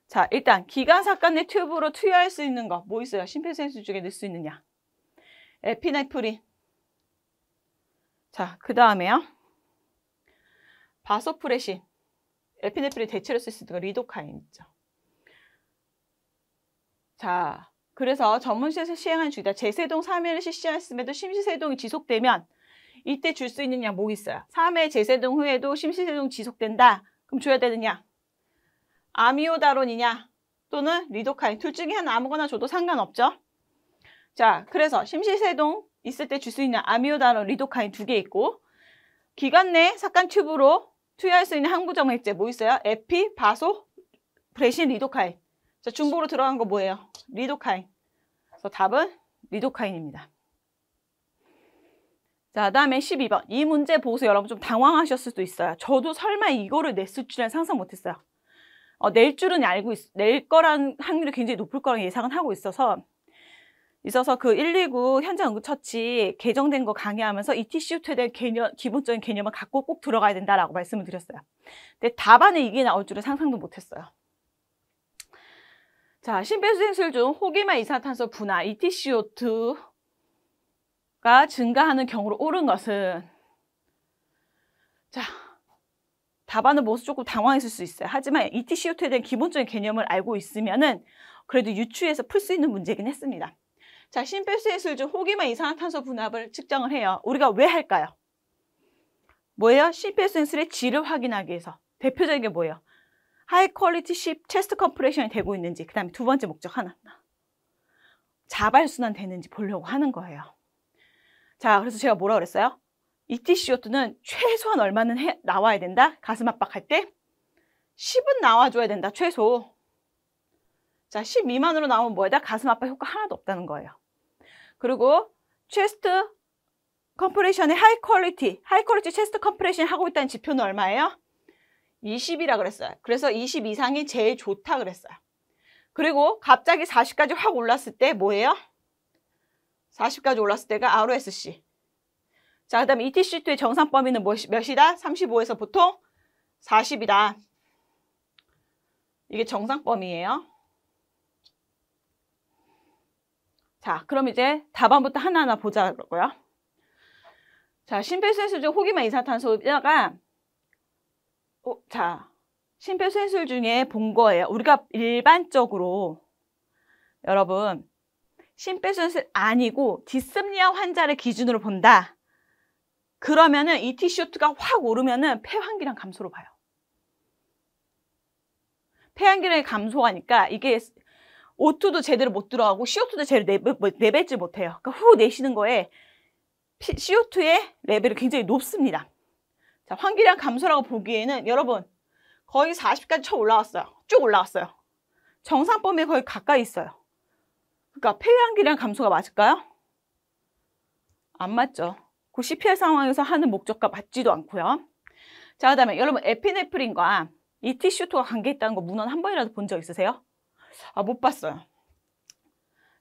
S1: 자, 일단 기관 삭간 내 튜브로 투여할 수 있는 거 뭐 있어요? 심폐소생술 중에 넣을 수 있느냐? 에피네프린. 자, 그 다음에요. 자, 그래서 전문시에서 시행한 주기다. 제세동 3회를 실시했음에도 심시세동이 지속되면 이때 줄 수 있는 약 뭐 있어요? 3회 제세동 후에도 심시세동 지속된다. 그럼 줘야 되는 약 아미오다론이냐 또는 리도카인 둘 중에 하나 아무거나 줘도 상관없죠. 자, 그래서 심시세동 있을 때 줄 수 있는 아미오다론, 리도카인 2개 있고 기관 내 삭간 튜브로 투여할 수 있는 항부정 액제 뭐 있어요? 에피, 바소, 브레신, 리도카인. 자, 중복으로 들어간 거 뭐예요? 리도카인. 그래서 답은 리도카인입니다. 자, 다음에 12번. 이 문제 보고서 여러분 좀 당황하셨을 수도 있어요. 저도 설마 이거를 냈을 줄은 상상 못했어요. 낼 줄은 알고 낼 거란 확률이 굉장히 높을 거란 예상은 하고 있어서 그 119 현장 응급처치 개정된 거 강의하면서 ETCO2에 대한 기본적인 개념을 갖고 꼭 들어가야 된다라고 말씀을 드렸어요. 근데 답안에 이게 나올 줄은 상상도 못했어요. 자, 심폐소생술 중 호기만 이산화탄소 분화 ETCO2가 증가하는 경우로 옳은 것은 자, 답안을 보고서 조금 당황했을 수 있어요. 하지만 ETCO2에 대한 기본적인 개념을 알고 있으면은 그래도 유추해서 풀 수 있는 문제긴 했습니다. 자, 심폐소생술 중 호기만 이산화탄소 분압을 측정을 해요. 우리가 왜 할까요? 뭐예요? 심폐소생술의 질을 확인하기 위해서. 대표적인 게 뭐예요? 하이 퀄리티 체스트 컴프레션이 되고 있는지, 그 다음에 두 번째 목적 하나. 자발순환 되는지 보려고 하는 거예요. 자, 그래서 제가 뭐라 그랬어요? ETCO2는 최소한 얼마는 나와야 된다? 가슴 압박할 때 10은 나와줘야 된다, 최소. 자, 10 미만으로 나오면 뭐다? 가슴 압박 효과 하나도 없다는 거예요. 그리고 체스트 컴프레션의 하이 퀄리티 체스트 컴프레션 하고 있다는 지표는 얼마예요? 20이라 그랬어요. 그래서 20 이상이 제일 좋다 그랬어요. 그리고 갑자기 40까지 확 올랐을 때 뭐예요? 40까지 올랐을 때가 ROSC. 자, 그 다음에 ETCO2의 정상 범위는 몇이다? 35에서 보통 40이다. 이게 정상 범위예요. 자, 그럼 이제 답안부터 하나하나 보자고요. 자, 심폐소생술 중 호기만 이산화탄소가 자, 심폐소생술 중에 본 거예요. 우리가 일반적으로 여러분 심폐소생술 아니고 디스프니아 환자를 기준으로 본다. 그러면은 ETCO2가 확 오르면은 폐환기량 감소로 봐요. 폐환기량이 감소하니까 이게 O2도 제대로 못 들어가고 CO2도 제대로 내뱉지 못해요. 그러니까 후 내쉬는 거에 CO2의 레벨이 굉장히 높습니다. 자, 환기량 감소라고 보기에는 여러분 거의 40까지 쳐 올라왔어요. 쭉 올라왔어요. 정상 범위에 거의 가까이 있어요. 그러니까 폐환기량 감소가 맞을까요? 안 맞죠. 그 CPR 상황에서 하는 목적과 맞지도 않고요. 자, 그 다음에 여러분 에피네프린과 ETCO2가 관계있다는 거 문헌 한 번이라도 본 적 있으세요? 못 봤어요.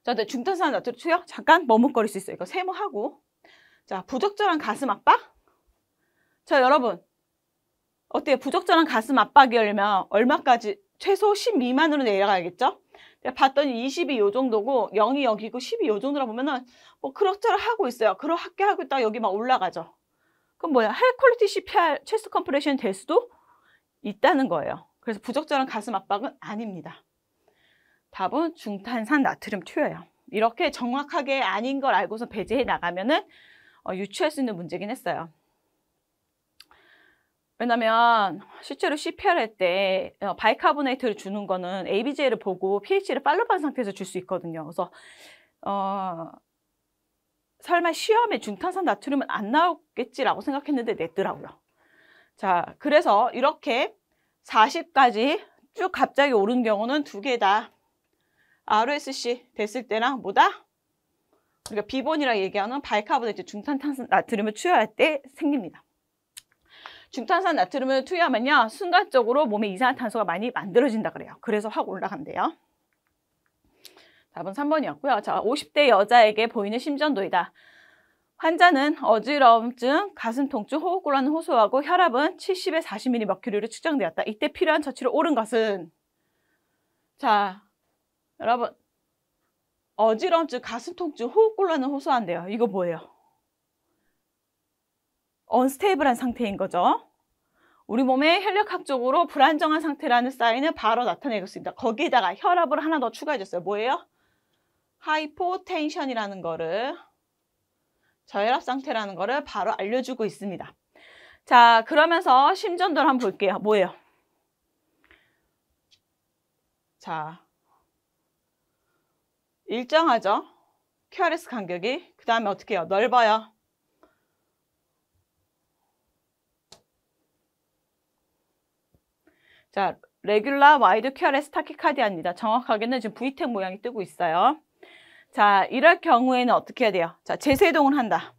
S1: 자, 근데 중탄산 나트륨 투여 잠깐 머뭇거릴 수 있어요. 이거 세모하고. 자, 부적절한 가슴 압박. 자, 여러분 어때요? 부적절한 가슴 압박이려면 얼마까지? 최소 10 미만으로 내려가야겠죠? 내가 봤더니 20이 요 정도고 0이 여기고 10이 요 정도라 보면은 뭐 그럭저럭 하고 있어요. 그렇게 하고 있다가 여기 막 올라가죠. 그럼 뭐야? 하이 퀄리티 CPR 체스트 컴프레션 될 수도 있다는 거예요. 그래서 부적절한 가슴 압박은 아닙니다. 답은 중탄산 나트륨 투여예요. 이렇게 정확하게 아닌 걸 알고서 배제해 나가면은 유추할 수 있는 문제긴 했어요. 왜냐면 실제로 CPR 할 때 바이카보네이트를 주는 거는 ABG를 보고 pH를 팔로우한 상태에서 줄 수 있거든요. 그래서 설마 시험에 중탄산 나트륨은 안 나오겠지라고 생각했는데 냈더라고요. 자, 그래서 이렇게 40까지 쭉 갑자기 오른 경우는 두 개다. ROSC 됐을 때랑 뭐다? 우리가 비본이라 얘기하는 바이카보네이트 중탄산 나트륨을 투여할 때 생깁니다. 중탄산 나트륨을 투여하면요 순간적으로 몸에 이산화탄소가 많이 만들어진다 그래요. 그래서 확 올라간대요. 답은 3번이었고요. 자, 50대 여자에게 보이는 심전도이다. 환자는 어지러움증, 가슴 통증, 호흡곤란을 호소하고 혈압은 70에 40mm로 측정되었다. 이때 필요한 처치를 옳은 것은 자, 여러분 어지러움증, 가슴 통증, 호흡곤란을 호소한대요. 이거 뭐예요? 언스테이블한 상태인 거죠. 우리 몸의 혈력학적으로 불안정한 상태라는 사인을 바로 나타내고 있습니다. 거기에다가 혈압을 하나 더 추가해 줬어요. 뭐예요? 하이포텐션이라는 거를, 저혈압 상태라는 거를 바로 알려주고 있습니다. 자, 그러면서 심전도를 한번 볼게요. 뭐예요? 자, 일정하죠? QRS 간격이. 그 다음에 어떻게 해요? 넓어요. 자, 레귤라 와이드 QRS 타키카디아입니다. 정확하게는 지금 V택 모양이 뜨고 있어요. 자, 이럴 경우에는 어떻게 해야 돼요? 자, 재세동을 한다.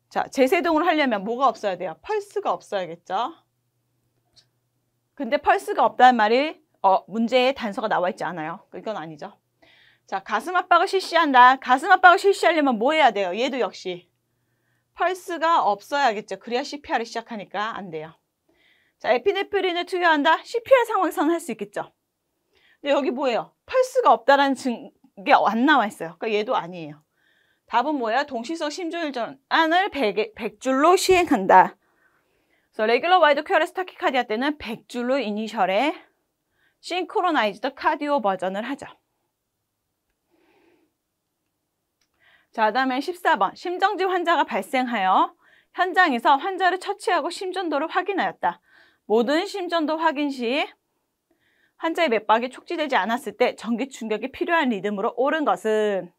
S1: 자, 재세동을 하려면 뭐가 없어야 돼요? 펄스가 없어야겠죠? 근데 펄스가 없다는 말이 문제에 단서가 나와 있지 않아요. 이건 아니죠. 자, 가슴 압박을 실시한다. 가슴 압박을 실시하려면 뭐 해야 돼요? 얘도 역시 펄스가 없어야겠죠. 그래야 CPR을 시작하니까 안 돼요. 자, 에피네프린을 투여한다. CPR 상황에서는 할 수 있겠죠. 근데 여기 뭐예요? 펄스가 없다라는 게 안 나와 있어요. 그러니까 얘도 아니에요. 답은 뭐예요? 동시석 심조일전환을 100줄로 시행한다. 그래서 레귤러 와이드 QRS 타키카디아 때는 100줄로 이니셜에 싱크로나이즈드 카디오 버전을 하죠. 자, 다음에 14번. 심정지 환자가 발생하여 현장에서 환자를 처치하고 심전도를 확인하였다. 모든 심전도 확인 시 환자의 맥박이 촉지되지 않았을 때 전기 충격이 필요한 리듬으로 오른 것은,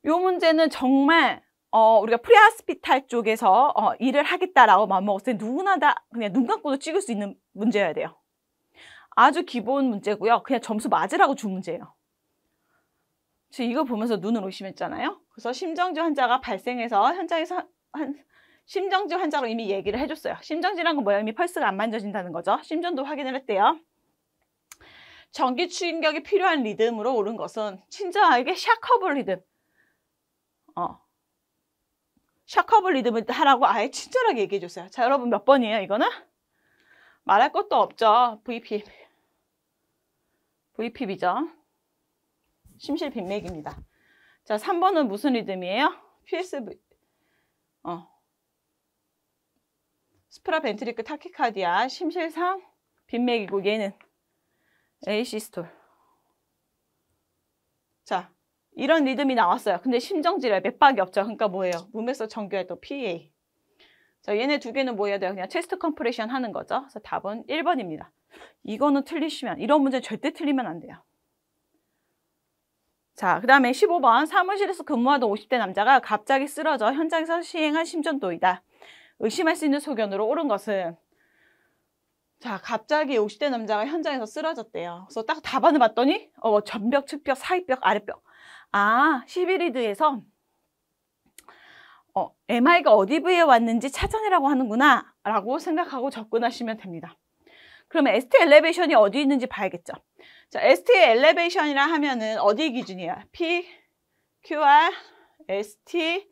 S1: 이 문제는 정말 우리가 프리하스피탈 쪽에서 일을 하겠다라고 마음먹었을 때 누구나 다 그냥 눈 감고도 찍을 수 있는 문제여야 돼요. 아주 기본 문제고요. 그냥 점수 맞으라고 준 문제예요. 저 이거 보면서 눈을 의심했잖아요. 그래서 심정지 환자가 발생해서 현장에서 심정지 환자로 이미 얘기를 해줬어요. 심정지란 건 뭐예요? 이미 펄스가 안 만져진다는 거죠. 심전도 확인을 했대요. 전기 충격이 필요한 리듬으로 오른 것은 친절하게 샤커브 리듬. 샤커브 리듬을 하라고 아예 친절하게 얘기해줬어요. 자, 여러분 몇 번이에요, 이거는? 말할 것도 없죠. VPB죠. 심실빈맥입니다. 자, 3번은 무슨 리듬이에요? PSV. 스프라벤트리크 타키카디아, 심실상 빈맥이고 얘는 에이시스톨. 자, 이런 리듬이 나왔어요. 근데 심정지래, 맥박이 없죠. 그러니까 뭐예요? 문맥석 정교해도 PA. 자, 얘네 두 개는 뭐 해야 돼요? 그냥 체스트 컴프레션 하는 거죠. 그래서 답은 1번입니다. 이거는 틀리시면, 이런 문제 절대 틀리면 안 돼요. 자, 그 다음에 15번. 사무실에서 근무하던 50대 남자가 갑자기 쓰러져 현장에서 시행한 심전도이다. 의심할 수 있는 소견으로 옳은 것은, 자, 갑자기 50대 남자가 현장에서 쓰러졌대요. 그래서 딱 답안을 봤더니 전벽, 측벽, 사이벽, 아랫벽. 아, 11리드에서 MI가 어디 부위에 왔는지 찾아내라고 하는구나 라고 생각하고 접근하시면 됩니다. 그러면 ST 엘리베이션이 어디 있는지 봐야겠죠. 자, ST 엘리베이션이라 하면은 어디 기준이에요? P, QR, ST,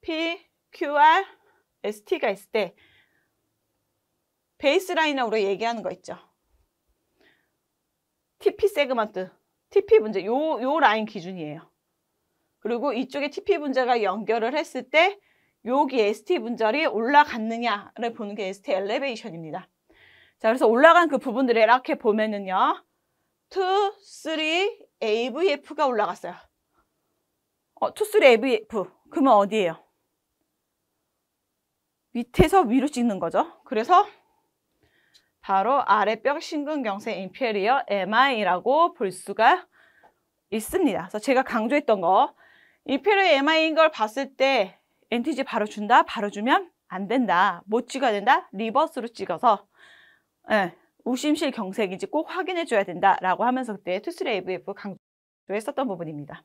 S1: P, QR, ST가 있을 때 베이스라인으로 얘기하는 거 있죠. TP 세그먼트, TP 분자, 요 라인 기준이에요. 그리고 이쪽에 TP 분자가 연결을 했을 때 여기 ST 분절이 올라갔느냐를 보는 게 ST 엘리베이션입니다. 자, 그래서 올라간 그 부분들을 이렇게 보면은요, 2, 3, AVF가 올라갔어요. 2, 3, AVF. 그러면 어디예요? 밑에서 위로 찍는 거죠. 그래서 바로 아랫벽 심근경색 인페리어 MI라고 볼 수가 있습니다. 그래서 제가 강조했던 거, 인페리어 MI인 걸 봤을 때 NTG 바로 준다? 바로 주면 안 된다. 못 찍어야 된다? 리버스로 찍어서 우심실 경색인지 꼭 확인해 줘야 된다라고 하면서 그때 투쓰리 AVF 강조했었던 부분입니다.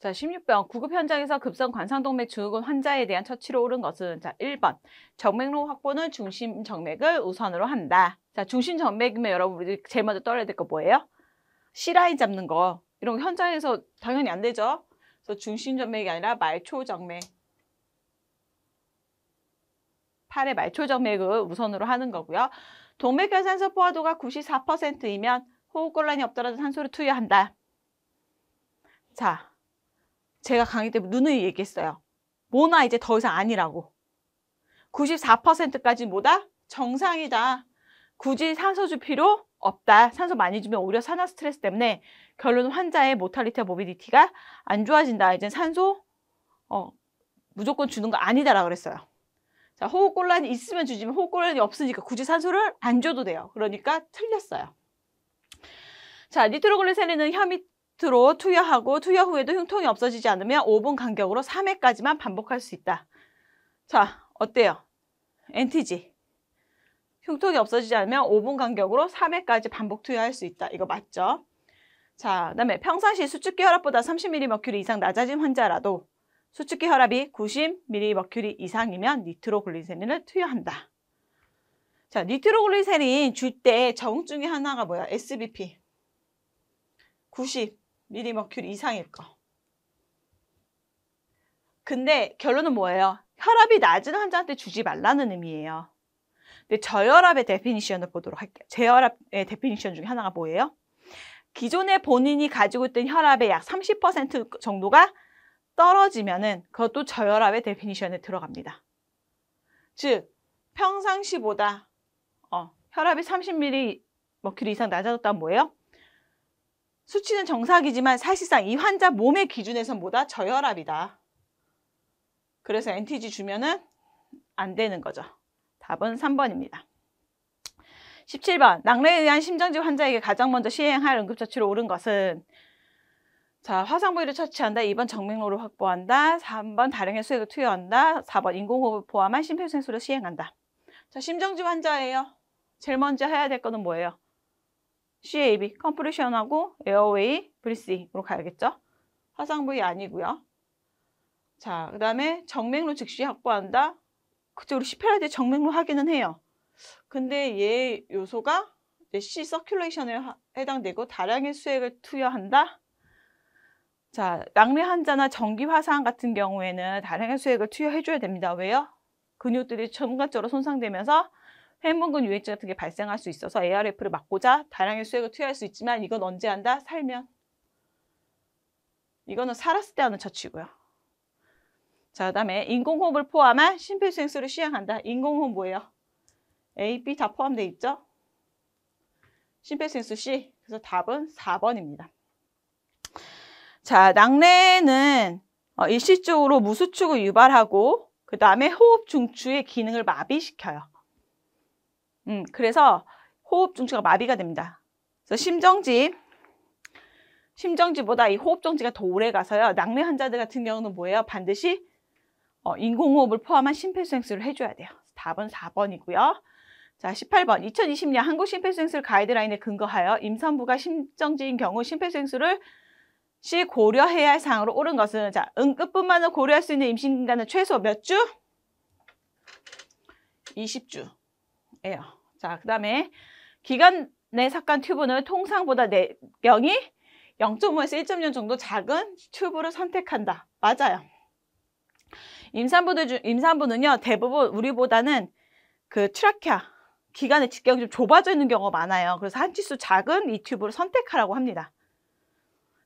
S1: 자, 16번. 구급 현장에서 급성 관상동맥 증후군 환자에 대한 처치로 옳은 것은, 자, 1번. 정맥로 확보는 중심 정맥을 우선으로 한다. 자, 중심 정맥이면 여러분 제일 먼저 떠올려야 될 거 뭐예요? C라인 잡는 거. 이런 거 현장에서 당연히 안 되죠. 그래서 중심 정맥이 아니라 말초 정맥. 팔의 말초 정맥을 우선으로 하는 거고요. 동맥경 산소 포화도가 94%이면 호흡곤란이 없더라도 산소를 투여한다. 자, 제가 강의 때 누누이 얘기했어요. 뭐나 이제 더 이상 아니라고. 94%까지 뭐다? 정상이다. 굳이 산소 줄 필요 없다. 산소 많이 주면 오히려 산화 스트레스 때문에 결론은 환자의 모탈리티와 모비디티가 안 좋아진다. 이제 산소 무조건 주는 거 아니다라고 그랬어요. 자, 호흡곤란이 있으면 주지만 호흡곤란이 없으니까 굳이 산소를 안 줘도 돼요. 그러니까 틀렸어요. 자, 니트로글리세린은 혀 밑으로 투여하고 투여 후에도 흉통이 없어지지 않으면 5분 간격으로 3회까지만 반복할 수 있다. 자, 어때요? NTG. 흉통이 없어지지 않으면 5분 간격으로 3회까지 반복 투여할 수 있다. 이거 맞죠? 자, 그다음에 평상시 수축기 혈압보다 30mmmercury 이상 낮아진 환자라도 수축기 혈압이 90mmmercury 이상이면 니트로글리세린을 투여한다. 자, 니트로글리세린 줄 때 적응 중에 하나가 뭐야? SBP. 90mmmercury 이상일 거. 근데 결론은 뭐예요? 혈압이 낮은 환자한테 주지 말라는 의미예요. 근데 저혈압의 데피니션을 보도록 할게요. 저혈압의 데피니션 중에 하나가 뭐예요? 기존에 본인이 가지고 있던 혈압의 약 30% 정도가 떨어지면은 그것도 저혈압의 데피니션에 들어갑니다. 즉, 평상시보다 혈압이 30mmmercury 이상 낮아졌다면 뭐예요? 수치는 정상이지만 사실상 이 환자 몸의 기준에선 보다 저혈압이다. 그래서 NTG 주면은 안 되는 거죠. 답은 3번입니다. 17번. 낙뢰에 의한 심정지 환자에게 가장 먼저 시행할 응급처치로 옳은 것은 자, 화상 부위를 처치한다. 2번 정맥로를 확보한다. 3번 다량의 수액을 투여한다. 4번 인공호흡을 포함한 심폐소생술을 시행한다. 자, 심정지 환자예요. 제일 먼저 해야 될 거는 뭐예요? CAB, 컴프레션하고 에어웨이, 브리싱으로 가야겠죠? 화상 부위 아니고요. 자, 그 다음에 정맥로 즉시 확보한다. 그쵸, 우리 CPR 할 때 정맥로 하기는 해요. 근데 얘 요소가 C 서큘레이션에 해당되고 다량의 수액을 투여한다. 자, 낙뢰 환자나 전기 화상 같은 경우에는 다량의 수액을 투여해줘야 됩니다. 왜요? 근육들이 전관적으로 손상되면서 회문근 유해증 같은 게 발생할 수 있어서 ARF를 막고자 다량의 수액을 투여할 수 있지만 이건 언제 한다? 살면. 이거는 살았을 때 하는 처치고요. 자, 그 다음에 인공호흡을 포함한 심폐소생술을 시행한다. 인공호흡 뭐예요? A, B 다 포함되어 있죠? 심폐소생술 C. 그래서 답은 4번입니다. 자, 낙뢰는 일시적으로 무수축을 유발하고 그 다음에 호흡 중추의 기능을 마비시켜요. 그래서 호흡 중추가 마비가 됩니다. 그래서 심정지보다 이 호흡 정지가 더 오래 가서요. 낙뢰 환자들 같은 경우는 뭐예요? 반드시 인공호흡을 포함한 심폐소생술을 해줘야 돼요. 답은 4번이고요. 자, 18번. 2020년 한국 심폐소생술 가이드라인에 근거하여 임산부가 심정지인 경우 심폐소생술을 시 고려해야 할 사항으로 옳은 것은 자, 응급분만을 고려할 수 있는 임신 기간은 최소 몇 주? 20주예요. 자, 그 다음에 기관 내 삭관 튜브는 통상보다 내경이 0.5에서 1.0 정도 작은 튜브를 선택한다. 맞아요. 임산부는요, 대부분 우리보다는 그 트라케아, 기관의 직경이 좀 좁아져 있는 경우가 많아요. 그래서 한 치수 작은 이 튜브를 선택하라고 합니다.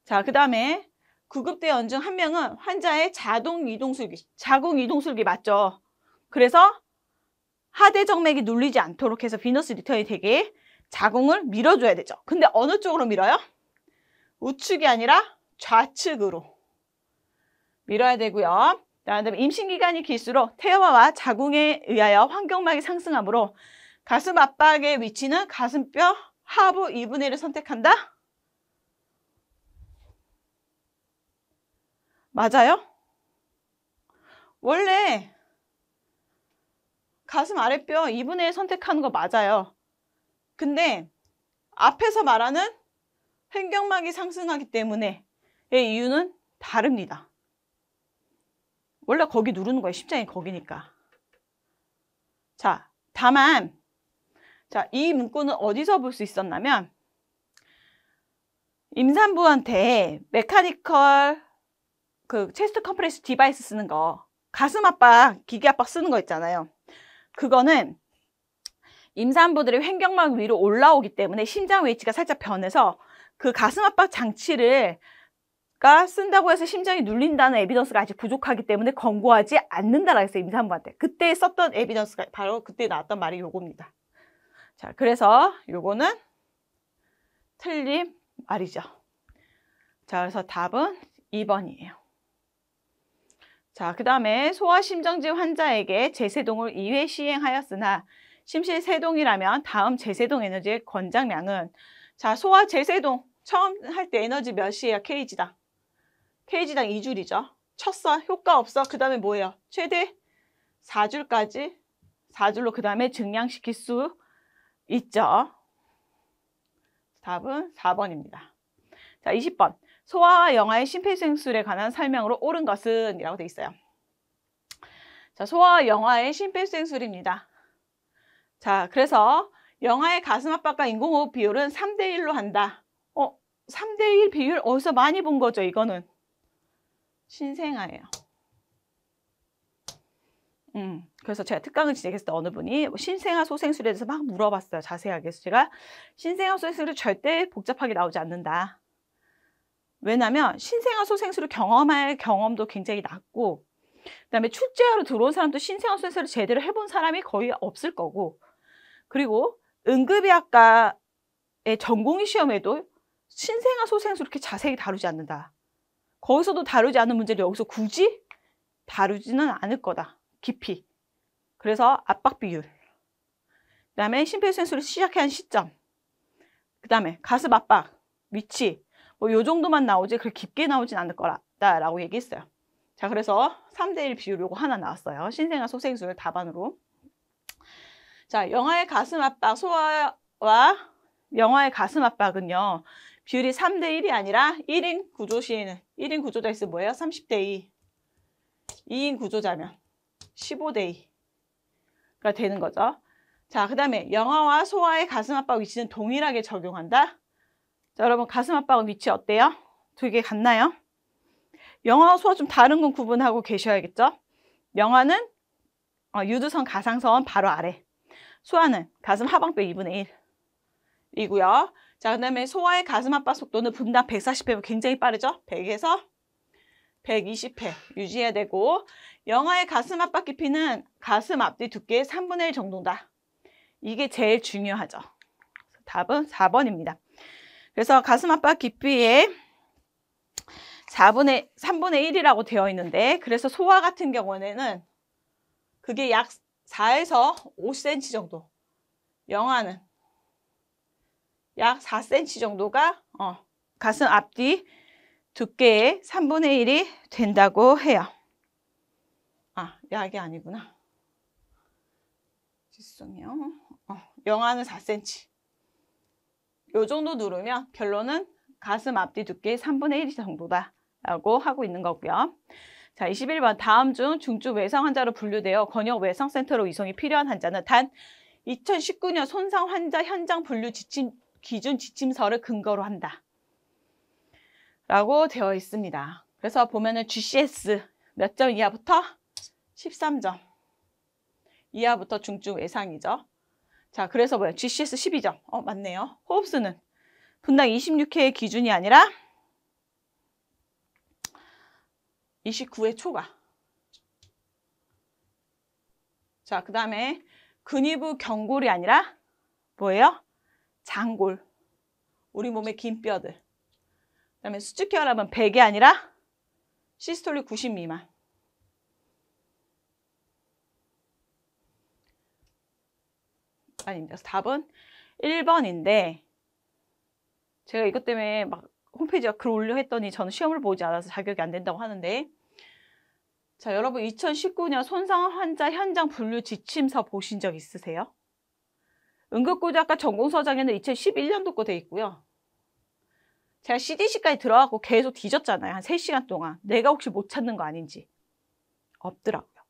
S1: 자, 그 다음에 구급대 연중 한 명은 환자의 자궁 이동술기 맞죠? 그래서 하대 정맥이 눌리지 않도록 해서 비너스 리턴이 되게 자궁을 밀어줘야 되죠. 근데 어느 쪽으로 밀어요? 우측이 아니라 좌측으로 밀어야 되고요. 그다음에 임신 기간이 길수록 태아와 자궁에 의하여 환경막이 상승하므로 가슴 압박의 위치는 가슴뼈 하부 2분의 1을 선택한다? 맞아요? 원래 가슴 아랫뼈 2분의 1 선택하는 거 맞아요. 근데 앞에서 말하는 횡격막이 상승하기 때문에 의 이유는 다릅니다. 원래 거기 누르는 거예요. 심장이 거기니까. 자, 다만 자, 이 문구는 어디서 볼 수 있었냐면 임산부한테 메카니컬 그 체스트 컴프레스 디바이스 쓰는 거, 가슴 압박, 기계 압박 쓰는 거 있잖아요. 그거는 임산부들이 횡격막 위로 올라오기 때문에 심장 웨이치가 살짝 변해서 그 가슴 압박 장치를 쓴다고 해서 심장이 눌린다는 에비던스가 아직 부족하기 때문에 권고하지 않는다라고 했어요. 임산부한테. 그때 썼던 에비던스가 바로 그때 나왔던 말이 요겁니다. 자, 그래서 요거는 틀린 말이죠. 자, 그래서 답은 2번이에요. 자, 그 다음에 소아심정지 환자에게 제세동을 2회 시행하였으나 심실세동이라면 다음 제세동 에너지의 권장량은, 자, 소아 제세동 처음 할 때 에너지 몇이에요? kg당. kg당 2줄이죠. 쳤어. 효과 없어. 그 다음에 뭐예요? 최대 4줄까지 4줄로 그 다음에 증량시킬 수 있죠. 답은 4번입니다. 자, 20번. 소아와 영아의 심폐소생술에 관한 설명으로 옳은 것은 이라고 돼 있어요. 자, 소아와 영아의 심폐소생술입니다. 자, 그래서 영아의 가슴 압박과 인공호흡 비율은 3대1로 한다. 3대1 비율 어디서 많이 본 거죠? 이거는 신생아예요. 그래서 제가 특강을 진행했을 때 어느 분이 신생아 소생술에 대해서 막 물어봤어요. 자세하게. 그래서 제가 신생아 소생술이 절대 복잡하게 나오지 않는다. 왜냐면 신생아 소생술을 경험할 경험도 굉장히 낮고, 그다음에 출제하러 들어온 사람도 신생아 소생술을 제대로 해본 사람이 거의 없을 거고, 그리고 응급의학과의 전공의 시험에도 신생아 소생술을 그렇게 자세히 다루지 않는다. 거기서도 다루지 않은 문제를 여기서 굳이 다루지는 않을 거다. 깊이. 그래서 압박 비율, 그 다음에 심폐소생술을 시작한 시점, 그 다음에 가슴 압박, 위치, 뭐 요 정도만 나오지 그렇게 깊게 나오진 않을 거라고 얘기했어요. 자, 그래서 3대1 비율 요거 하나 나왔어요. 신생아 소생술 답안으로. 자, 영아의 가슴 압박, 소아와 영아의 가슴 압박은요, 비율이 3대1이 아니라 1인 구조 시에는 1인 구조자 있으면 뭐예요? 30대2. 2인 구조자면 15대2가 되는 거죠. 자, 그 다음에 영아와 소아의 가슴 압박 위치는 동일하게 적용한다. 자, 여러분 가슴 압박 위치 어때요? 두 개 같나요? 영아와 소아 좀 다른 건 구분하고 계셔야겠죠? 영아는 유두선 가상선 바로 아래, 소아는 가슴 하방뼈 2분의 1이고요. 자, 그 다음에 소아의 가슴 압박 속도는 분당 140회, 굉장히 빠르죠? 100에서 120회 유지해야 되고, 영아의 가슴 압박 깊이는 가슴 앞뒤 두께의 3분의 1 정도다. 이게 제일 중요하죠. 답은 4번입니다. 그래서 가슴 압박 깊이의 3분의 1이라고 되어 있는데, 그래서 소아 같은 경우에는 그게 약 4에서 5cm 정도, 영아는 약 4cm 정도가 가슴 앞뒤 두께의 3분의 1이 된다고 해요. 약이 아니구나. 죄송해요. 영아는 4cm. 요 정도 누르면 결론은 가슴 앞뒤 두께의 3분의 1 정도다라고 하고 있는 거고요. 자, 21번. 다음 중 중증 외상 환자로 분류되어 권역 외상센터로 이송이 필요한 환자는 단 2019년 손상 환자 현장 분류 기준 지침서를 근거로 한다. 라고 되어 있습니다. 그래서 보면은 GCS 몇 점 이하부터? 13점 이하부터 중증 외상이죠. 자, 그래서 뭐야? GCS 12점. 맞네요. 호흡수는 분당 26회의 기준이 아니라 29회 초과. 자, 그 다음에 근위부 경골이 아니라 뭐예요? 장골. 우리 몸의 긴 뼈들. 그 다음에 수축혈압은 100이 아니라 시스톨릭 90 미만. 아닙니다. 답은 1번인데, 제가 이것 때문에 막 홈페이지에 글 올려 했더니 저는 시험을 보지 않아서 자격이 안 된다고 하는데, 자, 여러분 2019년 손상 환자 현장 분류 지침서 보신 적 있으세요? 응급구조학과 전공서장에는 2011년도 거 돼 있고요. 제가 CDC까지 들어가고 계속 뒤졌잖아요. 한 3시간 동안. 내가 혹시 못 찾는 거 아닌지. 없더라고요.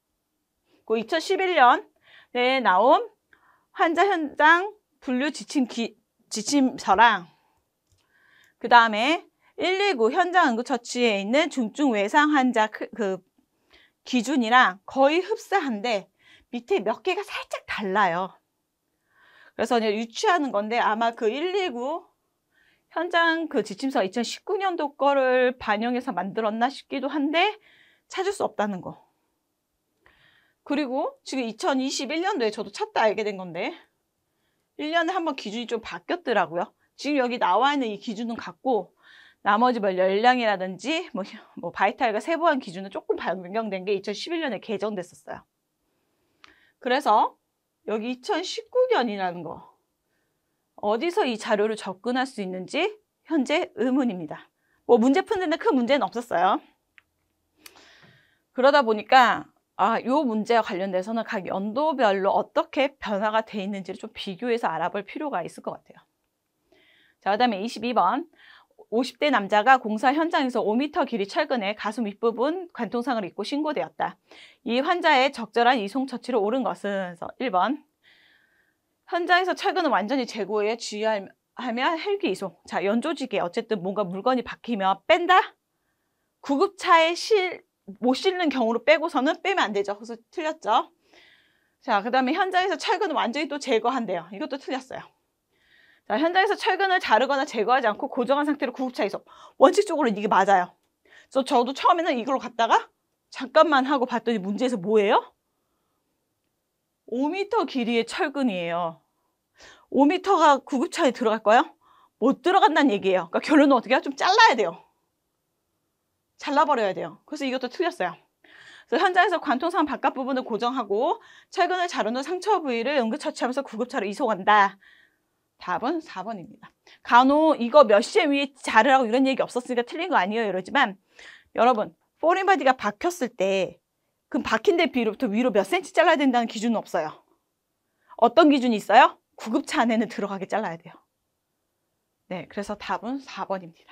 S1: 그 2011년에 나온 환자 현장 분류 지침서랑, 그 다음에 119 현장 응급처치에 있는 중증 외상 환자 그 기준이랑 거의 흡사한데 밑에 몇 개가 살짝 달라요. 그래서 그냥 유추하는 건데, 아마 그 119 현장 그 지침서 2019년도 거를 반영해서 만들었나 싶기도 한데 찾을 수 없다는 거. 그리고 지금 2021년도에 저도 찾다 알게 된 건데 1년에 한 번 기준이 좀 바뀌었더라고요. 지금 여기 나와 있는 이 기준은 같고 나머지 뭐 열량이라든지 뭐 바이탈과 세부한 기준은 조금 변경된 게 2011년에 개정됐었어요. 그래서 여기 2019년이라는 거 어디서 이 자료를 접근할 수 있는지 현재 의문입니다. 뭐 문제 푸는데 큰 문제는 없었어요. 그러다 보니까 이 문제와 관련돼서는 각 연도별로 어떻게 변화가 돼 있는지를 좀 비교해서 알아볼 필요가 있을 것 같아요. 자, 그 다음에 22번 50대 남자가 공사 현장에서 5m 길이 철근에 가슴 윗부분 관통상을 입고 신고되었다. 이 환자의 적절한 이송 처치로 옳은 것은 1번 현장에서 철근을 완전히 제거해 주의하며 헬기 이송. 자, 연조직에 어쨌든 뭔가 물건이 박히면 뺀다? 구급차에 못 실는 경우로 빼고서는 빼면 안 되죠. 그래서 틀렸죠. 자, 그 다음에 현장에서 철근을 완전히 또 제거한대요. 이것도 틀렸어요. 자, 현장에서 철근을 자르거나 제거하지 않고 고정한 상태로 구급차 이송. 원칙적으로는 이게 맞아요. 그래서 저도 처음에는 이걸로 갔다가 잠깐만 하고 봤더니 문제에서 뭐예요? 5m 길이의 철근이에요. 5m가 구급차에 들어갈 거예요? 못 들어간다는 얘기예요. 그러니까 결론은 어떻게 해요? 좀 잘라야 돼요. 잘라버려야 돼요. 그래서 이것도 틀렸어요. 그래서 현장에서 관통상 바깥 부분을 고정하고 철근을 자른 후 상처 부위를 응급처치하면서 구급차로 이송한다. 답은 4번입니다. 간혹 이거 몇 cm 위에 자르라고 이런 얘기 없었으니까 틀린 거 아니에요 이러지만 여러분 포린바디가 박혔을 때 그럼 박힌 데 비로부터 위로 몇 cm 잘라야 된다는 기준은 없어요. 어떤 기준이 있어요? 구급차 안에는 들어가게 잘라야 돼요. 네, 그래서 답은 4번입니다.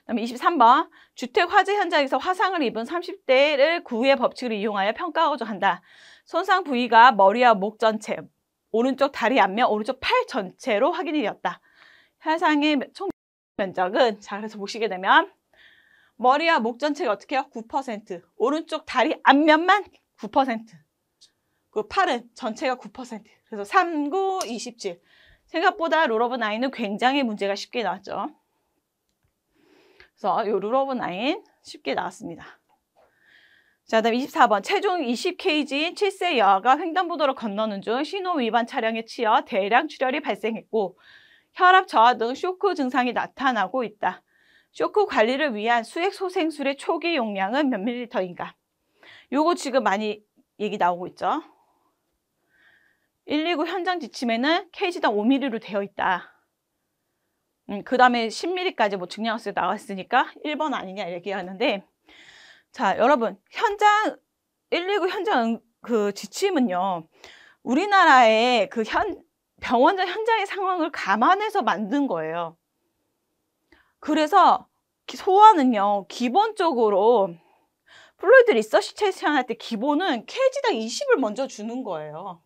S1: 그다음에 23번 주택 화재 현장에서 화상을 입은 30대를 구의 법칙을 이용하여 평가하고자 한다. 손상 부위가 머리와 목 전체, 오른쪽 다리 앞면, 오른쪽 팔 전체로 확인이 되었다. 화상의 총 면적은 자 그래서 보시게 되면 머리와 목 전체가 어떻게 해요? 9%. 오른쪽 다리 앞면만 9%. 그 팔은 전체가 9%. 그래서 3, 9, 27. 생각보다 룰 오브 9은 굉장히 문제가 쉽게 나왔죠. 그래서 이 룰 오브 9 쉽게 나왔습니다. 자, 다음 24번. 체중 20kg인 7세 여아가 횡단보도를 건너는 중 신호 위반 차량에 치여 대량 출혈이 발생했고 혈압 저하 등 쇼크 증상이 나타나고 있다. 쇼크 관리를 위한 수액 소생술의 초기 용량은 몇 밀리터인가? 요거 지금 많이 얘기 나오고 있죠. 119 현장 지침에는 kg당 5ml로 되어 있다. 그 다음에 10ml까지 뭐 증량학습에 나왔으니까 1번 아니냐 얘기하는데 자 여러분 현장 119 현장 그 지침은요 우리나라의 그 병원 현장의 상황을 감안해서 만든 거예요. 그래서 소아는요 기본적으로 플루이드 리서시테이션 할 때 기본은 kg당 20을 먼저 주는 거예요.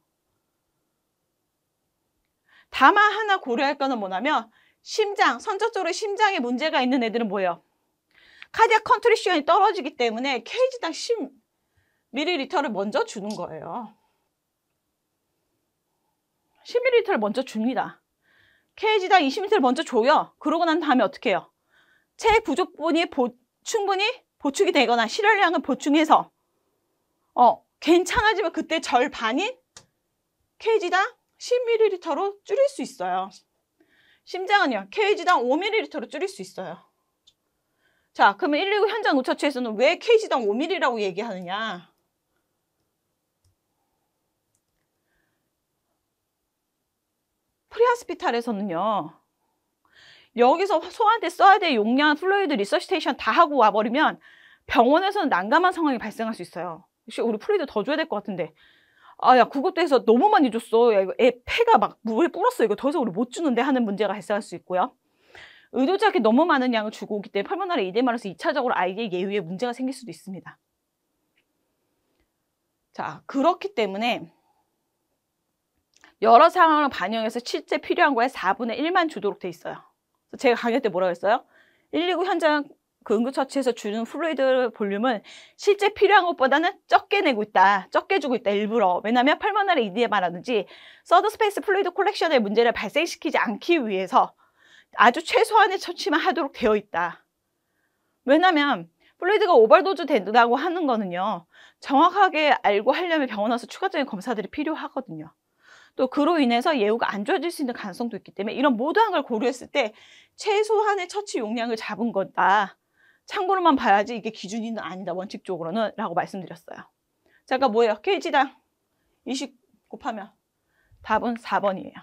S1: 다만 하나 고려할 거는 뭐냐면 심장, 선천적으로 심장에 문제가 있는 애들은 뭐예요? 카디악 컨트리션이 떨어지기 때문에 kg당 10ml를 먼저 주는 거예요. 10ml를 먼저 줍니다. kg당 20ml를 먼저 줘요. 그러고 난 다음에 어떻게 해요? 체액 부족분이 충분히 보충이 되거나 실혈량을 보충해서 괜찮아지면 그때 절반인 kg당 10ml로 줄일 수 있어요. 심장은요, kg당 5ml로 줄일 수 있어요. 자, 그러면 119 현장 응급처치에서는 왜 kg당 5ml라고 얘기하느냐? 프리하스피탈에서는요, 여기서 소아한테 써야 될 용량, 플루이드 리서시테이션 다 하고 와버리면 병원에서는 난감한 상황이 발생할 수 있어요. 우리 플루이드 더 줘야 될 것 같은데. 야, 그것도 해서 너무 많이 줬어. 야, 이거 애 폐가 막 물에 불었어. 이거 더 이상 우리 못 주는데 하는 문제가 발생할 수 있고요. 의도자에게 너무 많은 양을 주고 오기 때문에 펄모나리 이데마로서 2차적으로 아이의 예후에 문제가 생길 수도 있습니다. 자, 그렇기 때문에 여러 상황을 반영해서 실제 필요한 거에 4분의 1만 주도록 돼 있어요. 제가 강의 때 뭐라고 했어요? 119 현장 그 응급처치에서 주는 플루이드 볼륨은 실제 필요한 것보다는 적게 내고 있다. 적게 주고 있다. 일부러. 왜냐하면 펄모나리 이디에마라든지 서드 스페이스 플루이드 콜렉션의 문제를 발생시키지 않기 위해서 아주 최소한의 처치만 하도록 되어 있다. 왜냐하면 플루이드가 오버도즈 된다고 하는 거는요. 정확하게 알고 하려면 병원 와서 추가적인 검사들이 필요하거든요. 또 그로 인해서 예후가 안 좋아질 수 있는 가능성도 있기 때문에 이런 모든 걸 고려했을 때 최소한의 처치 용량을 잡은 거다. 참고로만 봐야지 이게 기준이 아니다. 원칙적으로는 라고 말씀드렸어요. 자, 그러니까 뭐예요? kg당 20 곱하면 답은 4번이에요.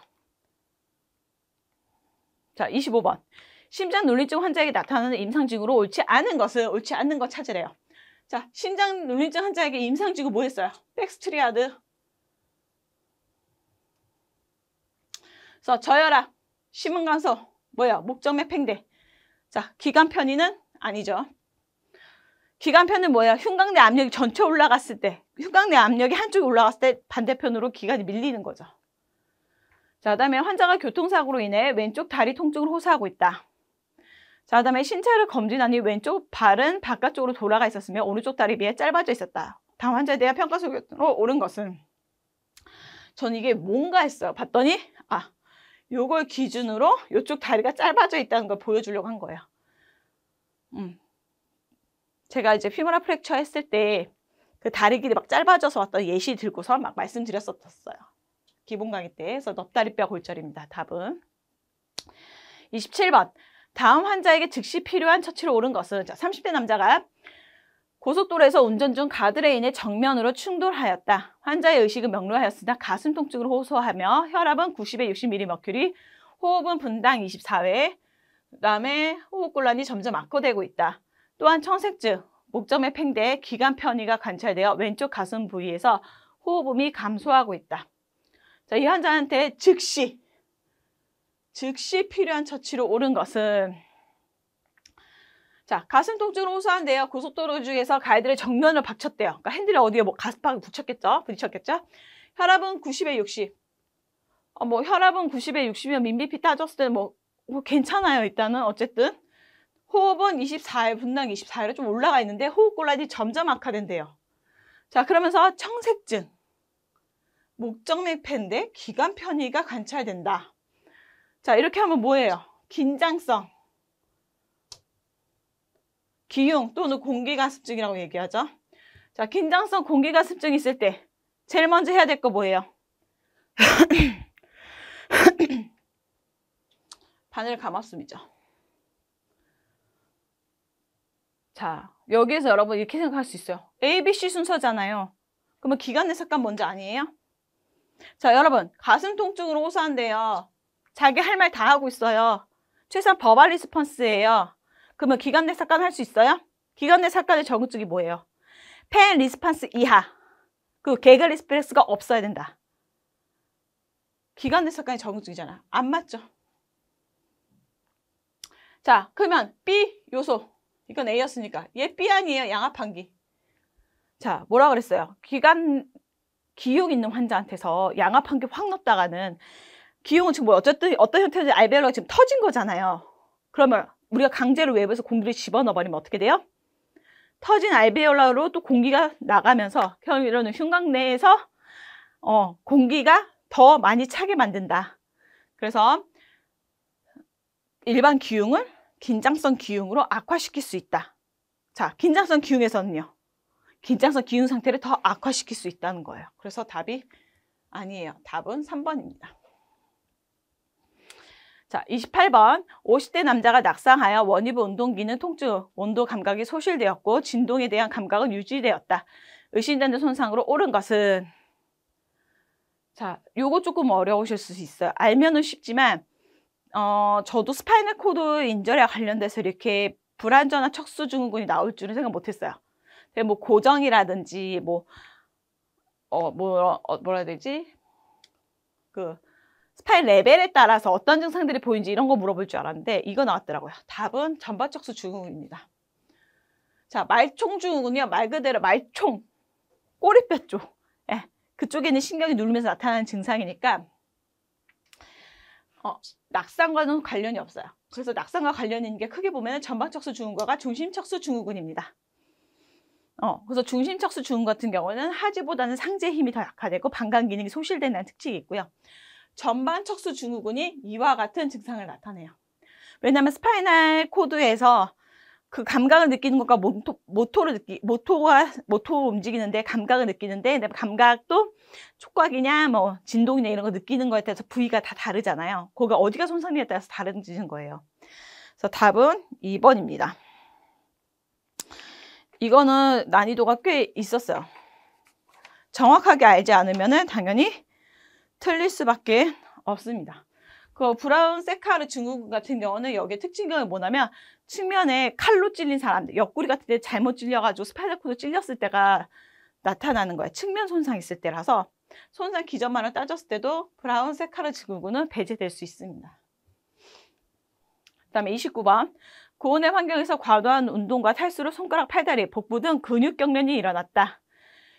S1: 자, 25번. 심장 눌림증 환자에게 나타나는 임상징후로 옳지 않은 것 찾으래요. 자, 심장 눌림증 환자에게 임상징후 뭐 했어요? 백스트리아드. 그래서 저혈압, 심근간소, 뭐야? 목정맥 팽대. 자, 기관 편의는 아니죠. 기관 편은 뭐야? 흉곽내 압력이 전체 올라갔을 때, 흉곽내 압력이 한쪽에 올라갔을 때 반대편으로 기관이 밀리는 거죠. 자, 그다음에 환자가 교통사고로 인해 왼쪽 다리 통증을 호소하고 있다. 자, 그다음에 신체를 검진하니 왼쪽 발은 바깥쪽으로 돌아가 있었으며 오른쪽 다리에 비해 짧아져 있었다. 다음 환자에 대한 평가 속으로 옳은 것은 전 이게 뭔가 했어요. 봤더니 요걸 기준으로 이쪽 다리가 짧아져 있다는 걸 보여주려고 한 거예요. 제가 이제 피모랄 프랙처 했을 때 그 다리 길이 막 짧아져서 왔던 예시 들고서 막 말씀드렸었어요. 기본 강의 때. 그래서 넙다리뼈 골절입니다. 답은 27번. 다음 환자에게 즉시 필요한 처치로 옳은 것은 자, 30대 남자가 고속도로에서 운전 중 가드레인에 정면으로 충돌하였다. 환자의 의식은 명료하였으나 가슴 통증을 호소하며 혈압은 90에 60mmmercury, 호흡은 분당 24회, 그 다음에 호흡곤란이 점점 악화되고 있다. 또한 청색증, 목점의 팽대, 기관 편의가 관찰되어 왼쪽 가슴 부위에서 호흡음이 감소하고 있다. 자, 이 환자한테 즉시 필요한 처치로 옳은 것은 자, 가슴 통증을 호소한대요. 고속도로 중에서 가이드를 정면으로 박쳤대요. 그러니까 핸들에 어디에 뭐 가슴팍을 부딪혔겠죠? 혈압은 90에 60. 뭐 혈압은 90에 60이면 민비피 따졌을 때는 뭐 괜찮아요. 일단은 어쨌든 호흡은 24회, 분당 24회로 좀 올라가 있는데 호흡곤란이 점점 악화된대요. 자, 그러면서 청색증, 목정맥 팽대, 기관 편의가 관찰된다. 자, 이렇게 하면 뭐예요? 긴장성, 기흉 또는 공기가습증이라고 얘기하죠. 자, 긴장성 공기가습증이 있을 때 제일 먼저 해야 될 거 뭐예요? 바늘 감았음이죠. 자, 여기에서 여러분 이렇게 생각할 수 있어요. A, B, C 순서잖아요. 그러면 기관내 삭감 먼저 아니에요? 자, 여러분 가슴 통증으로 호소한대요. 자기 할 말 다 하고 있어요. 최소한 버발 리스폰스예요. 그러면 기관내 삭감 할 수 있어요? 기관내 삭감의 적응증이 뭐예요? 펜 리스폰스 이하. 그 개그 리스폰스가 없어야 된다. 기관내 삭감의 적응증이잖아. 안 맞죠? 자, 그러면 B 요소. 이건 A였으니까. 얘 B 아니에요. 양압환기. 자, 뭐라 그랬어요? 기흉 있는 환자한테서 양압환기 확 넣었다가는 기흉은 지금 뭐 어쨌든 어떤 형태인지 알베올라가 지금 터진 거잖아요. 그러면 우리가 강제로 외부에서 공기를 집어넣어 버리면 어떻게 돼요? 터진 알베올라로 또 공기가 나가면서 이런 흉곽 내에서 공기가 더 많이 차게 만든다. 그래서 일반 기흉을 긴장성 기흉으로 악화시킬 수 있다. 자, 긴장성 기흉에서는요. 긴장성 기흉 상태를 더 악화시킬 수 있다는 거예요. 그래서 답이 아니에요. 답은 3번입니다. 자, 28번. 50대 남자가 낙상하여 원위부 운동기는 통증, 온도 감각이 소실되었고 진동에 대한 감각은 유지되었다. 의심되는 손상으로 옳은 것은 자, 요거 조금 어려우실 수 있어요. 알면은 쉽지만 저도 스파이널 코드 인절에 관련돼서 이렇게 불안전한 척수 증후군이 나올 줄은 생각 못했어요. 뭐 고정이라든지 뭐라 해야 되지? 그 스파인 레벨에 따라서 어떤 증상들이 보이는지 이런 거 물어볼 줄 알았는데 이거 나왔더라고요. 답은 전반척수 증후군입니다. 자, 말총 증후군이요. 말 그대로 말총, 꼬리뼈 쪽. 그쪽에 있는 신경이 누르면서 나타나는 증상이니까 낙상과는 관련이 없어요. 그래서 낙상과 관련 있는 게 크게 보면 전방척수 증후군과 중심척수 증후군입니다. 그래서 중심척수 증후군 같은 경우는 하지보다는 상체의 힘이 더 약화되고 방광 기능이 소실되는 특징이 있고요. 전방척수 증후군이 이와 같은 증상을 나타내요. 왜냐하면 스파이널 코드에서 그 감각을 느끼는 것과 모토로 움직이는데 감각을 느끼는데 감각도 촉각이냐 뭐 진동이냐 이런 거 느끼는 거에 따라서 부위가 다 다르잖아요. 거기가 어디가 손상되냐에 따라서 다른지는 거예요. 그래서 답은 2번입니다. 이거는 난이도가 꽤 있었어요. 정확하게 알지 않으면은 당연히 틀릴 수밖에 없습니다. 그 브라운 세카르 증후군 같은 경우는 여기에 특징이 뭐냐면 측면에 칼로 찔린 사람들, 옆구리 같은 데 잘못 찔려가지고 스파이널 코드 찔렸을 때가 나타나는 거예요. 측면 손상 있을 때라서 손상 기전만을 따졌을 때도 브라운 세카르 증후군은 배제될 수 있습니다. 그 다음에 29번. 고온의 환경에서 과도한 운동과 탈수로 손가락, 팔다리, 복부 등 근육 경련이 일어났다.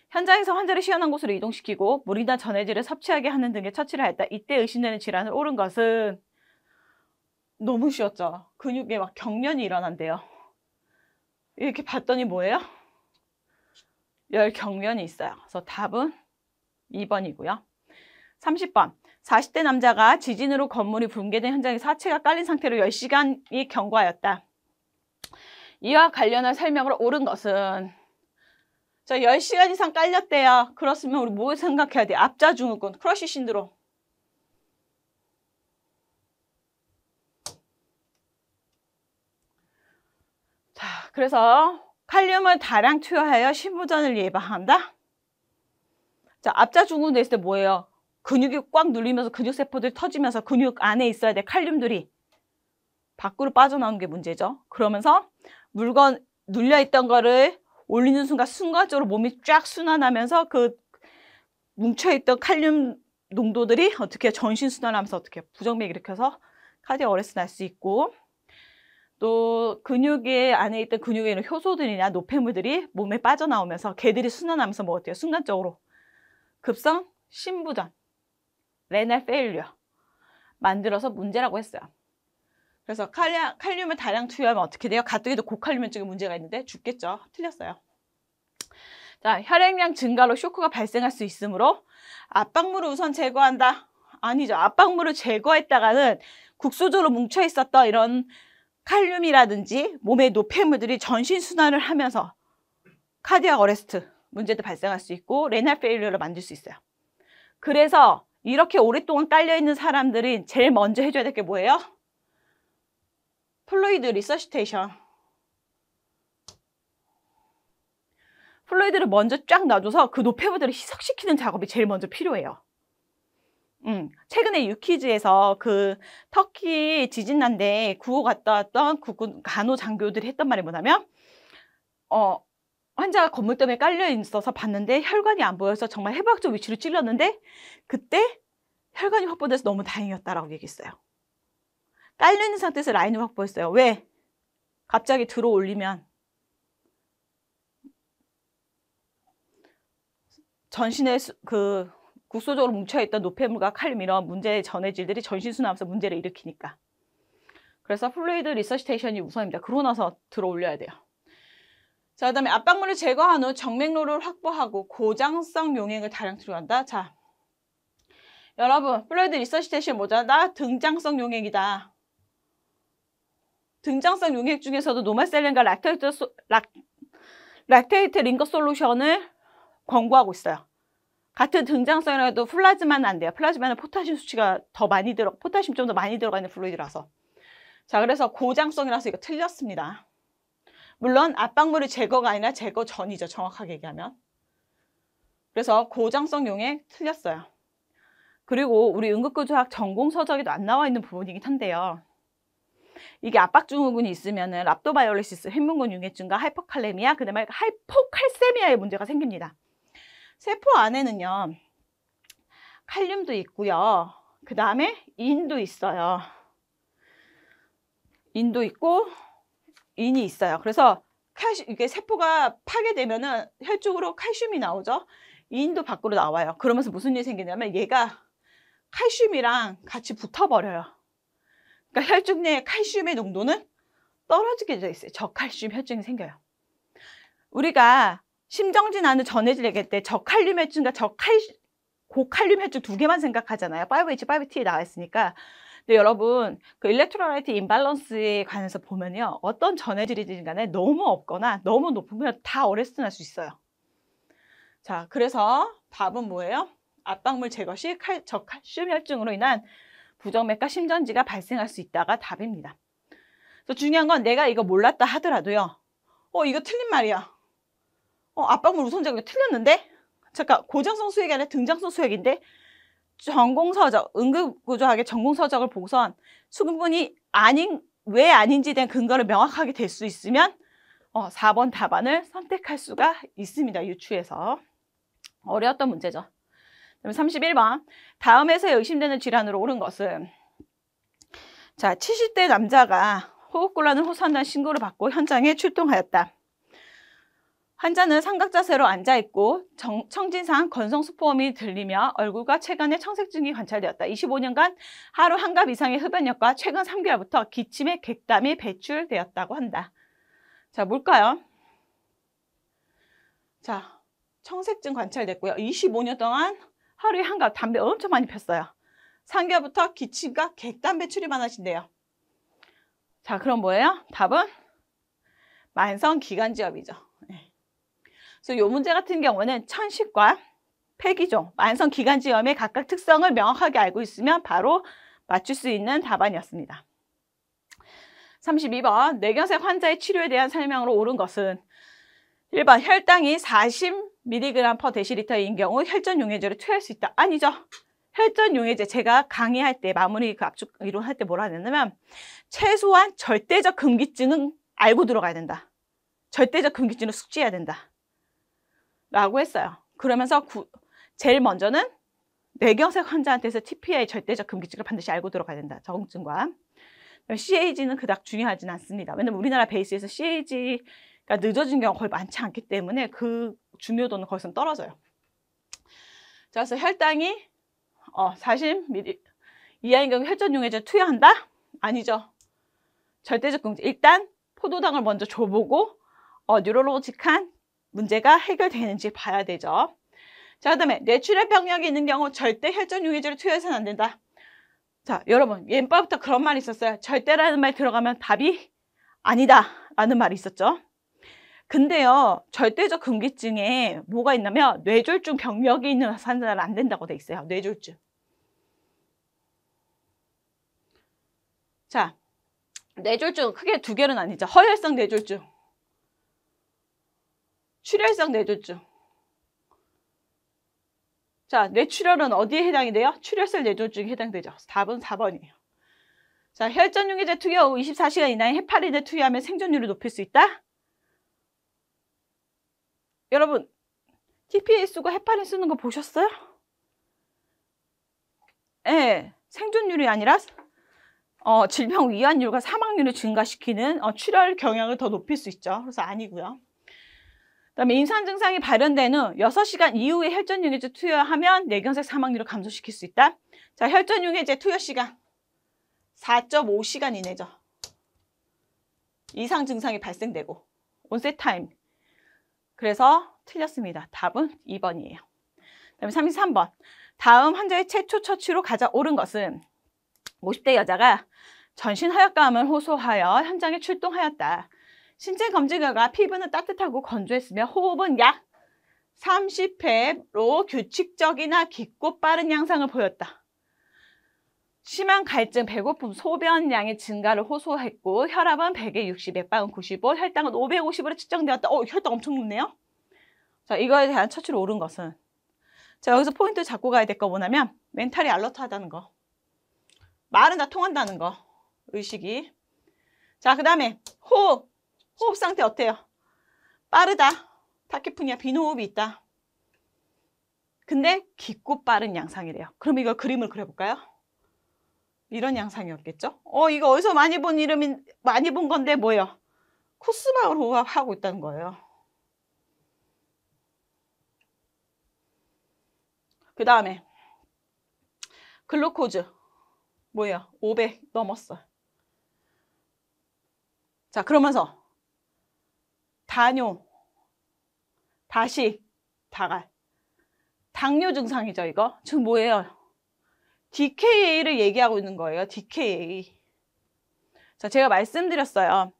S1: 현장에서 환자를 시원한 곳으로 이동시키고 물이나 전해질을 섭취하게 하는 등의 처치를 하였다. 이때 의심되는 질환을 옳은 것은 너무 쉬웠죠. 근육에 막 경련이 일어난대요. 이렇게 봤더니 뭐예요? 열 경련이 있어요. 그래서 답은 2번이고요. 30번. 40대 남자가 지진으로 건물이 붕괴된 현장에서 하체가 깔린 상태로 10시간이 경과하였다. 이와 관련한 설명으로 옳은 것은 10시간 이상 깔렸대요. 그렇으면 우리 뭐 생각해야 돼? 압자증후군, 크러쉬 신드롬. 자, 그래서 칼륨을 다량 투여하여 심부전을 예방한다. 자, 압자증후군 됐을 때 뭐예요? 근육이 꽉 눌리면서 근육세포들이 터지면서 근육 안에 있어야 돼. 칼륨들이 밖으로 빠져나오는 게 문제죠. 그러면서 물건 눌려있던 거를 올리는 순간적으로 몸이 쫙 순환하면서 그 뭉쳐있던 칼륨 농도들이 어떻게 전신순환하면서 어떻게 부정맥 일으켜서 카디악 어레스트 날 수 있고, 또 근육의 안에 있던 근육에 있는 효소들이나 노폐물들이 몸에 빠져나오면서 걔들이 순환하면서 뭐 어때요? 순간적으로 급성 심부전, 레날 페일리어 만들어서 문제라고 했어요. 그래서 칼륨을 다량 투여하면 어떻게 돼요? 가뜩이도 고칼륨증에 문제가 있는데 죽겠죠. 틀렸어요. 자, 혈액량 증가로 쇼크가 발생할 수 있으므로 압박물을 우선 제거한다. 아니죠. 압박물을 제거했다가는 국소적으로 뭉쳐 있었던 이런 칼륨이라든지 몸의 노폐물들이 전신순환을 하면서 카디악 어레스트 문제도 발생할 수 있고 레날 페일리어를 만들 수 있어요. 그래서 이렇게 오랫동안 깔려있는 사람들은 제일 먼저 해줘야 될 게 뭐예요? 플루이드 리서시테이션. 플루이드를 먼저 쫙 놔줘서 그 노폐물들을 희석시키는 작업이 제일 먼저 필요해요. 최근에 유키즈에서 그 터키 지진 난데 구호 갔다 왔던 국군 간호장교들이 했던 말이 뭐냐면 환자가 건물 때문에 깔려 있어서 봤는데 혈관이 안 보여서 정말 해부학적 위치로 찔렀는데 그때 혈관이 확보돼서 너무 다행이었다라고 얘기했어요. 깔려있는 상태에서 라인을 확보했어요. 왜? 갑자기 들어 올리면 전신에 그 국소적으로 뭉쳐있던 노폐물과 칼륨 이런 문제의 전해질들이 전신순환하면서 문제를 일으키니까. 그래서 플루이드 리서시테이션이 우선입니다. 그러고 나서 들어 올려야 돼요. 자, 그 다음에 압박물을 제거한 후 정맥로를 확보하고 고장성 용액을 다량 투여한다. 자, 여러분, 플루이드 리서시테이션 뭐잖아? 등장성 용액이다. 등장성 용액 중에서도 노말셀린과 락테이트 링거 솔루션을 권고하고 있어요. 같은 등장성이라도 플라즈마는 안 돼요. 플라즈마는 포타슘 수치가 더 많이 포타슘 좀 더 많이 들어가 있는 플루이드라서. 자, 그래서 고장성이라서 이거 틀렸습니다. 물론 압박물의 제거가 아니라 제거 전이죠. 정확하게 얘기하면. 그래서 고장성 용액 틀렸어요. 그리고 우리 응급구조학 전공 서적에도 안 나와 있는 부분이긴 한데요. 이게 압박증후군이 있으면은 랍도바이올리시스, 횡문근 융해증과 하이퍼칼레미아, 그다음에 하이포칼세미아의 문제가 생깁니다. 세포 안에는요, 칼륨도 있고요. 그 다음에 인도 있어요. 인도 있고 인이 있어요. 그래서 이게 세포가 파괴되면은 혈중으로 칼슘이 나오죠. 인도 밖으로 나와요. 그러면서 무슨 일이 생기냐면 얘가 칼슘이랑 같이 붙어버려요. 그러니까 혈중 내 칼슘의 농도는 떨어지게 되어 있어요. 저칼슘 혈증이 생겨요. 우리가 심정지 나는 전해질 얘기할 때 저칼륨 혈증과 고칼륨 혈증 두 개만 생각하잖아요. 5H, 5T에 나와 있으니까. 근데 여러분 그 일렉트로라이트 임밸런스에 관해서 보면요. 어떤 전해질이든 간에 너무 없거나 너무 높으면 다 어레스트 날 수 있어요. 자, 그래서 답은 뭐예요? 압박물 제거 시 저칼슘 혈증으로 인한 부정맥과 심전지가 발생할 수 있다가 답입니다. 그래서 중요한 건 내가 이거 몰랐다 하더라도요. 이거 틀린 말이야. 압박물 우선 제거 틀렸는데? 잠깐, 고정성 수액이 아니라 등장성 수액인데? 전공서적, 응급구조학의 전공서적을 보고선 수급분이 왜 아닌지 대한 근거를 명확하게 될 수 있으면 4번 답안을 선택할 수가 있습니다. 유추에서. 어려웠던 문제죠. 그럼 31번. 다음에서 의심되는 질환으로 옳은 것은, 자, 70대 남자가 호흡곤란을 호소한다는 신고를 받고 현장에 출동하였다. 환자는 삼각자세로 앉아있고 청진상 건성수포음이 들리며 얼굴과 체간에 청색증이 관찰되었다. 25년간 하루 한갑 이상의 흡연력과 최근 3개월부터 기침의 객담이 배출되었다고 한다. 자, 뭘까요? 자, 청색증 관찰됐고요. 25년 동안 하루에 한갑 담배 엄청 많이 폈어요. 3개월부터 기침과 객담 배출이 많아진대요. 자, 그럼 뭐예요? 답은 만성기관지염이죠. 그래서 이 문제 같은 경우는 천식과 폐기종, 만성기관지염의 각각 특성을 명확하게 알고 있으면 바로 맞출 수 있는 답안이었습니다. 32번. 뇌경색 환자의 치료에 대한 설명으로 옳은 것은 1번. 혈당이 40mg/dl인 경우 혈전용해제를 투여할 수 있다. 아니죠. 혈전용해제, 제가 강의할 때 마무리 그 압축 이론 할 때 뭐라 했냐면 최소한 절대적 금기증은 알고 들어가야 된다. 절대적 금기증을 숙지해야 된다. 라고 했어요. 그러면서 제일 먼저는 뇌경색 환자한테서 TPA의 절대적 금기증을 반드시 알고 들어가야 된다. 적응증과. CAG는 그닥 중요하진 않습니다. 왜냐면 우리나라 베이스에서 CAG가 늦어진 경우가 거의 많지 않기 때문에 그 중요도는 거기서 떨어져요. 자, 그래서 혈당이 40ml 이하인 경우 혈전용해제 투여한다? 아니죠. 절대적 금기증. 일단 포도당을 먼저 줘보고 뉴럴로직한 문제가 해결되는지 봐야 되죠. 자, 그 다음에 뇌출혈 병력이 있는 경우 절대 혈전용해제를 투여해서는 안 된다. 자, 여러분 옛날부터 그런 말이 있었어요. 절대라는 말 들어가면 답이 아니다 라는 말이 있었죠. 근데요, 절대적 금기증에 뭐가 있냐면 뇌졸중 병력이 있는 환자는 안 된다고 돼 있어요. 뇌졸중. 자, 뇌졸중 크게 두 개는 아니죠. 허혈성 뇌졸중, 출혈성 뇌졸중. 자, 뇌출혈은 어디에 해당이 돼요? 출혈성 뇌졸중에 해당되죠. 답은 4번이에요. 자, 혈전용해제 투여 후 24시간 이내에 헤파린을 투여하면 생존율을 높일 수 있다? 여러분, TPA 쓰고 헤파린 쓰는 거 보셨어요? 네, 생존율이 아니라 질병 위안율과 사망률을 증가시키는 출혈 경향을 더 높일 수 있죠. 그래서 아니고요. 그다음에 임산 증상이 발현되는 6시간 이후에 혈전용해제 투여하면 뇌경색 사망률을 감소시킬 수 있다. 자, 혈전용해제 투여 시간 4.5시간 이내죠. 이상 증상이 발생되고 온셋 타임. 그래서 틀렸습니다. 답은 2번이에요. 그다음에 33번. 다음 환자의 최초 처치로 가장 옳은 것은 50대 여자가 전신 허약감을 호소하여 현장에 출동하였다. 신체 검진 결과 피부는 따뜻하고 건조했으며 호흡은 약 30회로 규칙적이나 깊고 빠른 양상을 보였다. 심한 갈증, 배고픔, 소변량의 증가를 호소했고 혈압은 100에 60, 맥박은 95, 혈당은 550으로 측정되었다. 혈당 엄청 높네요. 자, 이거에 대한 처치로 옳은 것은, 자, 여기서 포인트 잡고 가야 될 거 뭐냐면 멘탈이 알러트하다는 거, 말은 다 통한다는 거, 의식이. 자, 그 다음에 호흡 상태 어때요? 빠르다. 타키프니아, 비호흡이 있다. 근데 깊고 빠른 양상이래요. 그럼 이거 그림을 그려볼까요? 이런 양상이었겠죠? 이거 어디서 많이 본 건데 뭐예요? 코스막으로 호흡하고 있다는 거예요. 그 다음에 글루코즈 뭐예요? 500 넘었어. 자, 그러면서 다뇨, 다식, 다갈. 당뇨 증상이죠, 이거. 지금 뭐예요? DKA를 얘기하고 있는 거예요. DKA. 자, 제가 말씀드렸어요.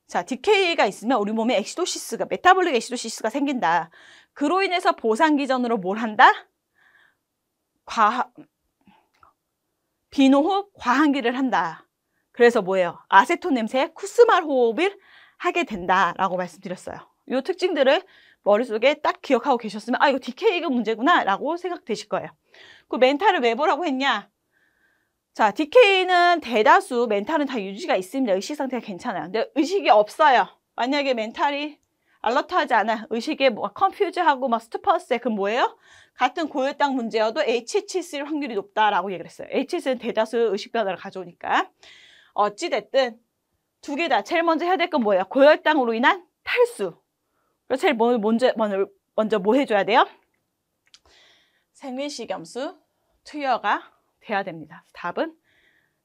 S1: 자, DKA가 있으면 우리 몸에 엑시도시스가, 메타볼릭 엑시도시스가 생긴다. 그로 인해서 보상기전으로 뭘 한다? 비노흡 과항기를 한다. 그래서 뭐예요? 아세톤 냄새에 쿠스말 호흡을 하게 된다라고 말씀드렸어요. 이 특징들을 머릿속에 딱 기억하고 계셨으면 아, 이거 DKA가 문제구나 라고 생각되실 거예요. 그 멘탈을 왜 보라고 했냐? 자, DKA는 대다수 멘탈은 다 유지가 있습니다. 의식 상태가 괜찮아요. 근데 의식이 없어요. 만약에 멘탈이 알러트하지 않아, 의식에 뭐 컨퓨즈하고 막 스투퍼스에 그 뭐예요? 같은 고혈당 문제여도 HHS일 확률이 높다라고 얘기를 했어요. HHS는 대다수 의식 변화를 가져오니까. 어찌됐든 두 개 다 제일 먼저 해야 될 건 뭐예요? 고혈당으로 인한 탈수. 그래서 제일 먼저 뭐 해줘야 돼요? 생리식염수 투여가 돼야 됩니다. 답은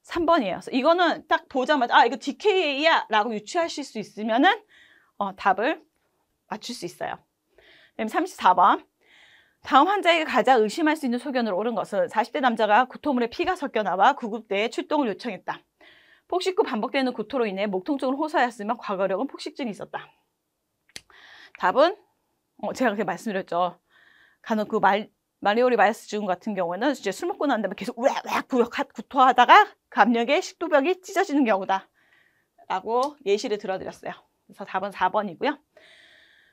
S1: 3번이에요. 그래서 이거는 딱 보자마자 아, 이거 DKA야 라고 유추하실 수 있으면은 답을 맞출 수 있어요. 그다음에 34번. 다음 환자에게 가장 의심할 수 있는 소견으로 옳은 것은 40대 남자가 구토물에 피가 섞여 나와 구급대에 출동을 요청했다. 폭식 후 반복되는 구토로 인해 목 통증을 호소하였으며 과거력은 폭식증이 있었다. 답은 제가 그렇게 말씀드렸죠. 간혹 그 마리오리 마이스 증후군 같은 경우에는 이제 술 먹고 난 다음에 계속 우악 구토하다가 감력에 식도벽이 찢어지는 경우다 라고 예시를 들어드렸어요. 그래서 답은 4번이고요.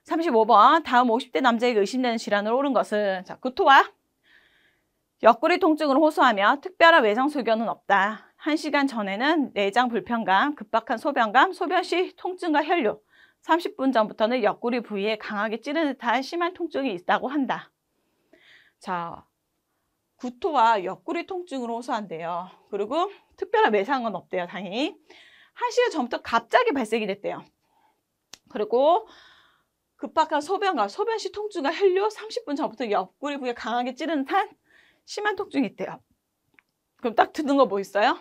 S1: 35번. 다음 50대 남자에게 의심되는 질환으로 옳은 것은 자, 구토와 옆구리 통증을 호소하며 특별한 외상 소견은 없다. 1시간 전에는 내장 불편감, 급박한 소변감, 소변 시 통증과 혈류, 30분 전부터는 옆구리 부위에 강하게 찌르는 듯한 심한 통증이 있다고 한다. 자, 구토와 옆구리 통증으로 호소한대요. 그리고 특별한 외상은 없대요. 당연히. 1시간 전부터 갑자기 발생이 됐대요. 그리고 급박한 소변감, 소변 시 통증과 혈류, 30분 전부터 옆구리 부위에 강하게 찌르는 듯한 심한 통증이 있대요. 그럼 딱 듣는 거 뭐 있어요?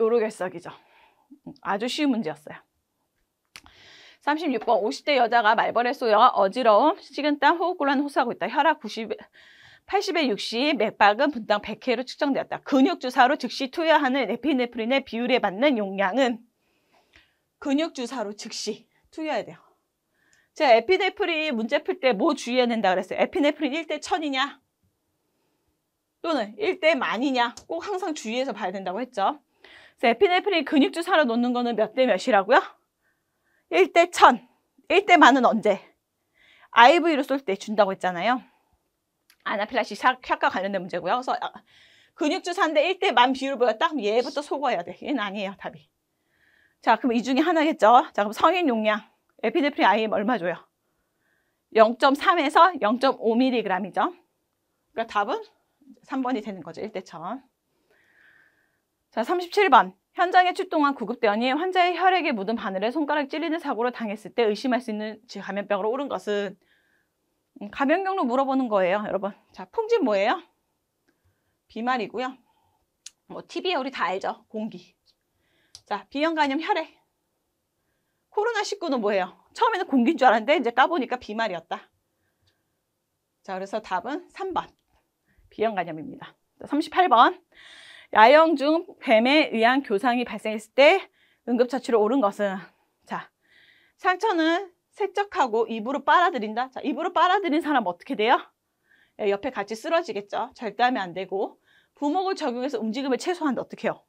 S1: 요로결석이죠. 아주 쉬운 문제였어요. 36번. 50대 여자가 말벌에 쏘여 어지러움, 식은땀, 호흡곤란 호소하고 있다. 혈압 80에 60, 맥박은 분당 100회로 측정되었다. 근육주사로 즉시 투여하는 에피네프린의 비율에 맞는 용량은 근육주사로 즉시 투여해야 돼요. 제가 에피네프린 문제 풀 때 뭐 주의해야 된다 그랬어요? 에피네프린 1대 1000이냐? 또는 1대 10,000이냐? 꼭 항상 주의해서 봐야 된다고 했죠. 그래서 에피네프린 근육주사로 놓는 거는 몇 대 몇이라고요? 1대 1000. 1대 10,000은 언제? IV로 쏠 때 준다고 했잖아요. 아나필락시 샥과 관련된 문제고요. 그래서 근육주사인데 1대 10,000 비율을 보였다? 그럼 얘부터 소거해야 돼. 얘는 아니에요, 답이. 자, 그럼 이 중에 하나겠죠. 자, 그럼 성인 용량. 에피네프린 IM 얼마 줘요? 0.3에서 0.5mg이죠. 그러니까 답은 3번이 되는 거죠. 1대 1000. 자, 37번. 현장에 출동한 구급대원이 환자의 혈액에 묻은 바늘에 손가락 찔리는 사고를 당했을 때 의심할 수 있는 감염병으로 옳은 것은 감염 경로 물어보는 거예요, 여러분. 자, 풍진 뭐예요? 비말이고요. 뭐 TB 우리 다 알죠? 공기. 자, 비형 간염 혈액. 코로나19는 뭐예요? 처음에는 공기인 줄 알았는데 이제 까보니까 비말이었다. 자, 그래서 답은 3번. 비형 간염입니다. 38번. 야영 중 뱀에 의한 교상이 발생했을 때 응급처치로 옳은 것은 자, 상처는 세척하고 입으로 빨아들인다. 자, 입으로 빨아들인 사람 어떻게 돼요? 옆에 같이 쓰러지겠죠. 절대 하면 안 되고 부목을 적용해서 움직임을 최소한다. 어떻게 해요?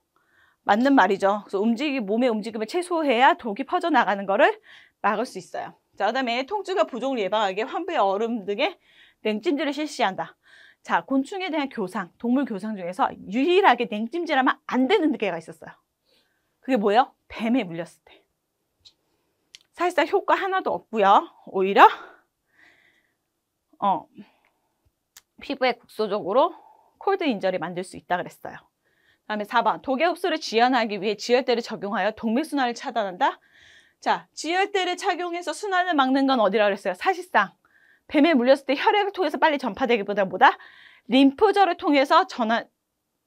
S1: 맞는 말이죠. 그래서 몸의 움직임을 최소해야 독이 퍼져나가는 거를 막을 수 있어요. 자, 그다음에 통증과 부종을 예방하기 위해 환부의 얼음 등의 냉찜질을 실시한다. 자, 곤충에 대한 교상, 동물 교상 중에서 유일하게 냉찜질하면 안 되는 개가 있었어요. 그게 뭐예요? 뱀에 물렸을 때. 사실상 효과 하나도 없고요. 오히려 피부에 국소적으로 콜드 인절이 만들 수 있다 그랬어요. 다음에 4번. 독의 흡수를 지연하기 위해 지혈대를 적용하여 동맥순환을 차단한다. 자, 지혈대를 착용해서 순환을 막는 건 어디라 그랬어요? 사실상 뱀에 물렸을 때 혈액을 통해서 빨리 전파되기보다 림프절을 통해서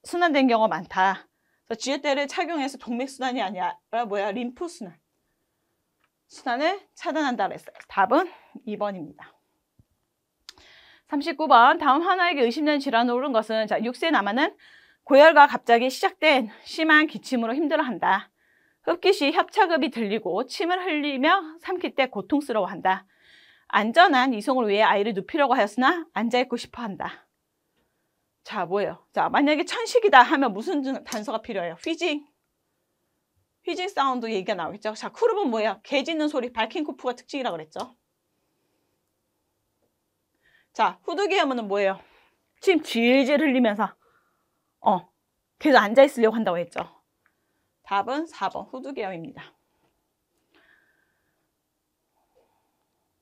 S1: 순환된 경우가 많다. 그래서 지혈대를 착용해서 동맥순환이 아니라 림프순환. 순환을 차단한다 그랬어요. 답은 2번입니다. 39번 다음 하나에게 의심되는 질환으로 오른 것은 자 6세 남아는 고열과 갑자기 시작된 심한 기침으로 힘들어한다. 흡기 시 협착음이 들리고 침을 흘리며 삼킬 때 고통스러워한다. 안전한 이송을 위해 아이를 눕히려고 하였으나 앉아있고 싶어한다. 자 뭐예요? 자 만약에 천식이다 하면 무슨 단서가 필요해요? 휘징 사운드 얘기가 나오겠죠. 자 쿠룹은 뭐예요? 개 짖는 소리, 발킹쿠프가 특징이라고 그랬죠. 자 후두개염은 뭐예요? 침 질질 흘리면서 계속 앉아있으려고 한다고 했죠. 답은 4번 후두개염입니다.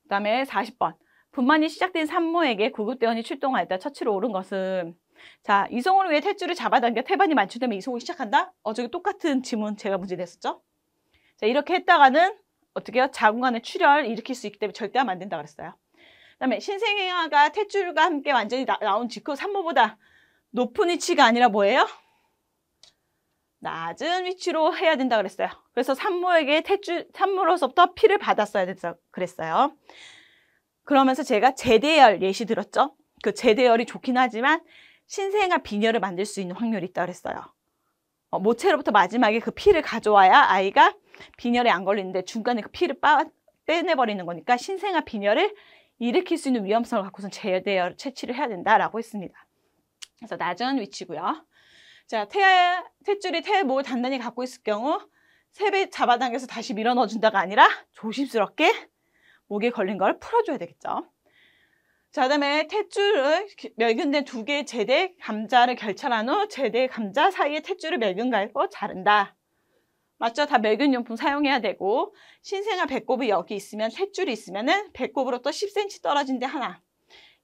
S1: 그 다음에 40번 분만이 시작된 산모에게 구급대원이 출동하였다. 처치로 옳은 것은 자 이송을 위해 탯줄을 잡아당겨 태반이 만취되면 이송을 시작한다? 저기 똑같은 지문 제가 문제 냈었죠. 자 이렇게 했다가는 어떻게 해요? 자궁 안에 출혈을 일으킬 수 있기 때문에 절대 하면 안 된다 그랬어요. 그 다음에 신생아가 탯줄과 함께 완전히 나온 직후 산모보다 높은 위치가 아니라 뭐예요? 낮은 위치로 해야 된다 그랬어요. 그래서 산모에게 산모로서부터 피를 받았어야 된다 그랬어요. 그러면서 제가 제대열 예시 들었죠? 그 제대열이 좋긴 하지만 신생아 빈혈을 만들 수 있는 확률이 있다 그랬어요. 모체로부터 마지막에 그 피를 가져와야 아이가 빈혈에 안 걸리는데 중간에 그 피를 빼내버리는 거니까 신생아 빈혈을 일으킬 수 있는 위험성을 갖고선 제대열 채취를 해야 된다라고 했습니다. 그래서 낮은 위치고요. 자, 탯줄이 태목을 단단히 갖고 있을 경우 세배 잡아당겨서 다시 밀어 넣어준다가 아니라 조심스럽게 목에 걸린 걸 풀어줘야 되겠죠. 자, 그다음에 탯줄을 멸균된 두 개의 제대 감자를 결찰한 후 제대 감자 사이에 탯줄을 멸균 갈고 자른다. 맞죠? 다 멸균용품 사용해야 되고 신생아 배꼽이 여기 있으면 탯줄이 있으면은 배꼽으로부터 10cm 떨어진 데 하나,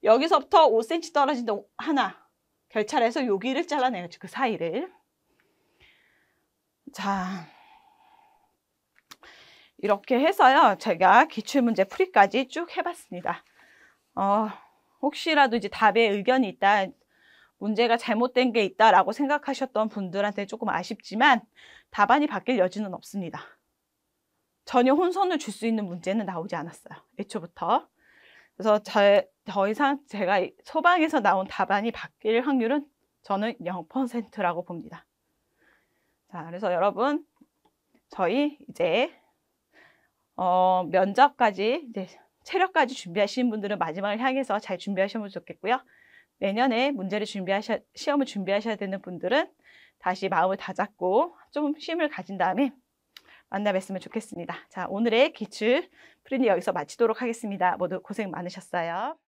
S1: 여기서부터 5cm 떨어진 데 하나 결찰해서 여기를 잘라내요. 그 사이를. 자, 이렇게 해서요. 제가 기출문제 풀이까지 쭉 해봤습니다. 혹시라도 이제 답에 의견이 있다, 문제가 잘못된 게 있다라고 생각하셨던 분들한테 조금 아쉽지만 답안이 바뀔 여지는 없습니다. 전혀 혼선을 줄 수 있는 문제는 나오지 않았어요. 애초부터. 그래서 더 이상 제가 소방에서 나온 답안이 바뀔 확률은 저는 0%라고 봅니다. 자, 그래서 여러분 저희 이제 면접까지 이제 체력까지 준비하시는 분들은 마지막을 향해서 잘 준비하시면 좋겠고요. 내년에 시험을 준비하셔야 되는 분들은 다시 마음을 다잡고 좀 쉼을 가진 다음에 만나 뵀으면 좋겠습니다. 자, 오늘의 기출 풀이는 여기서 마치도록 하겠습니다. 모두 고생 많으셨어요.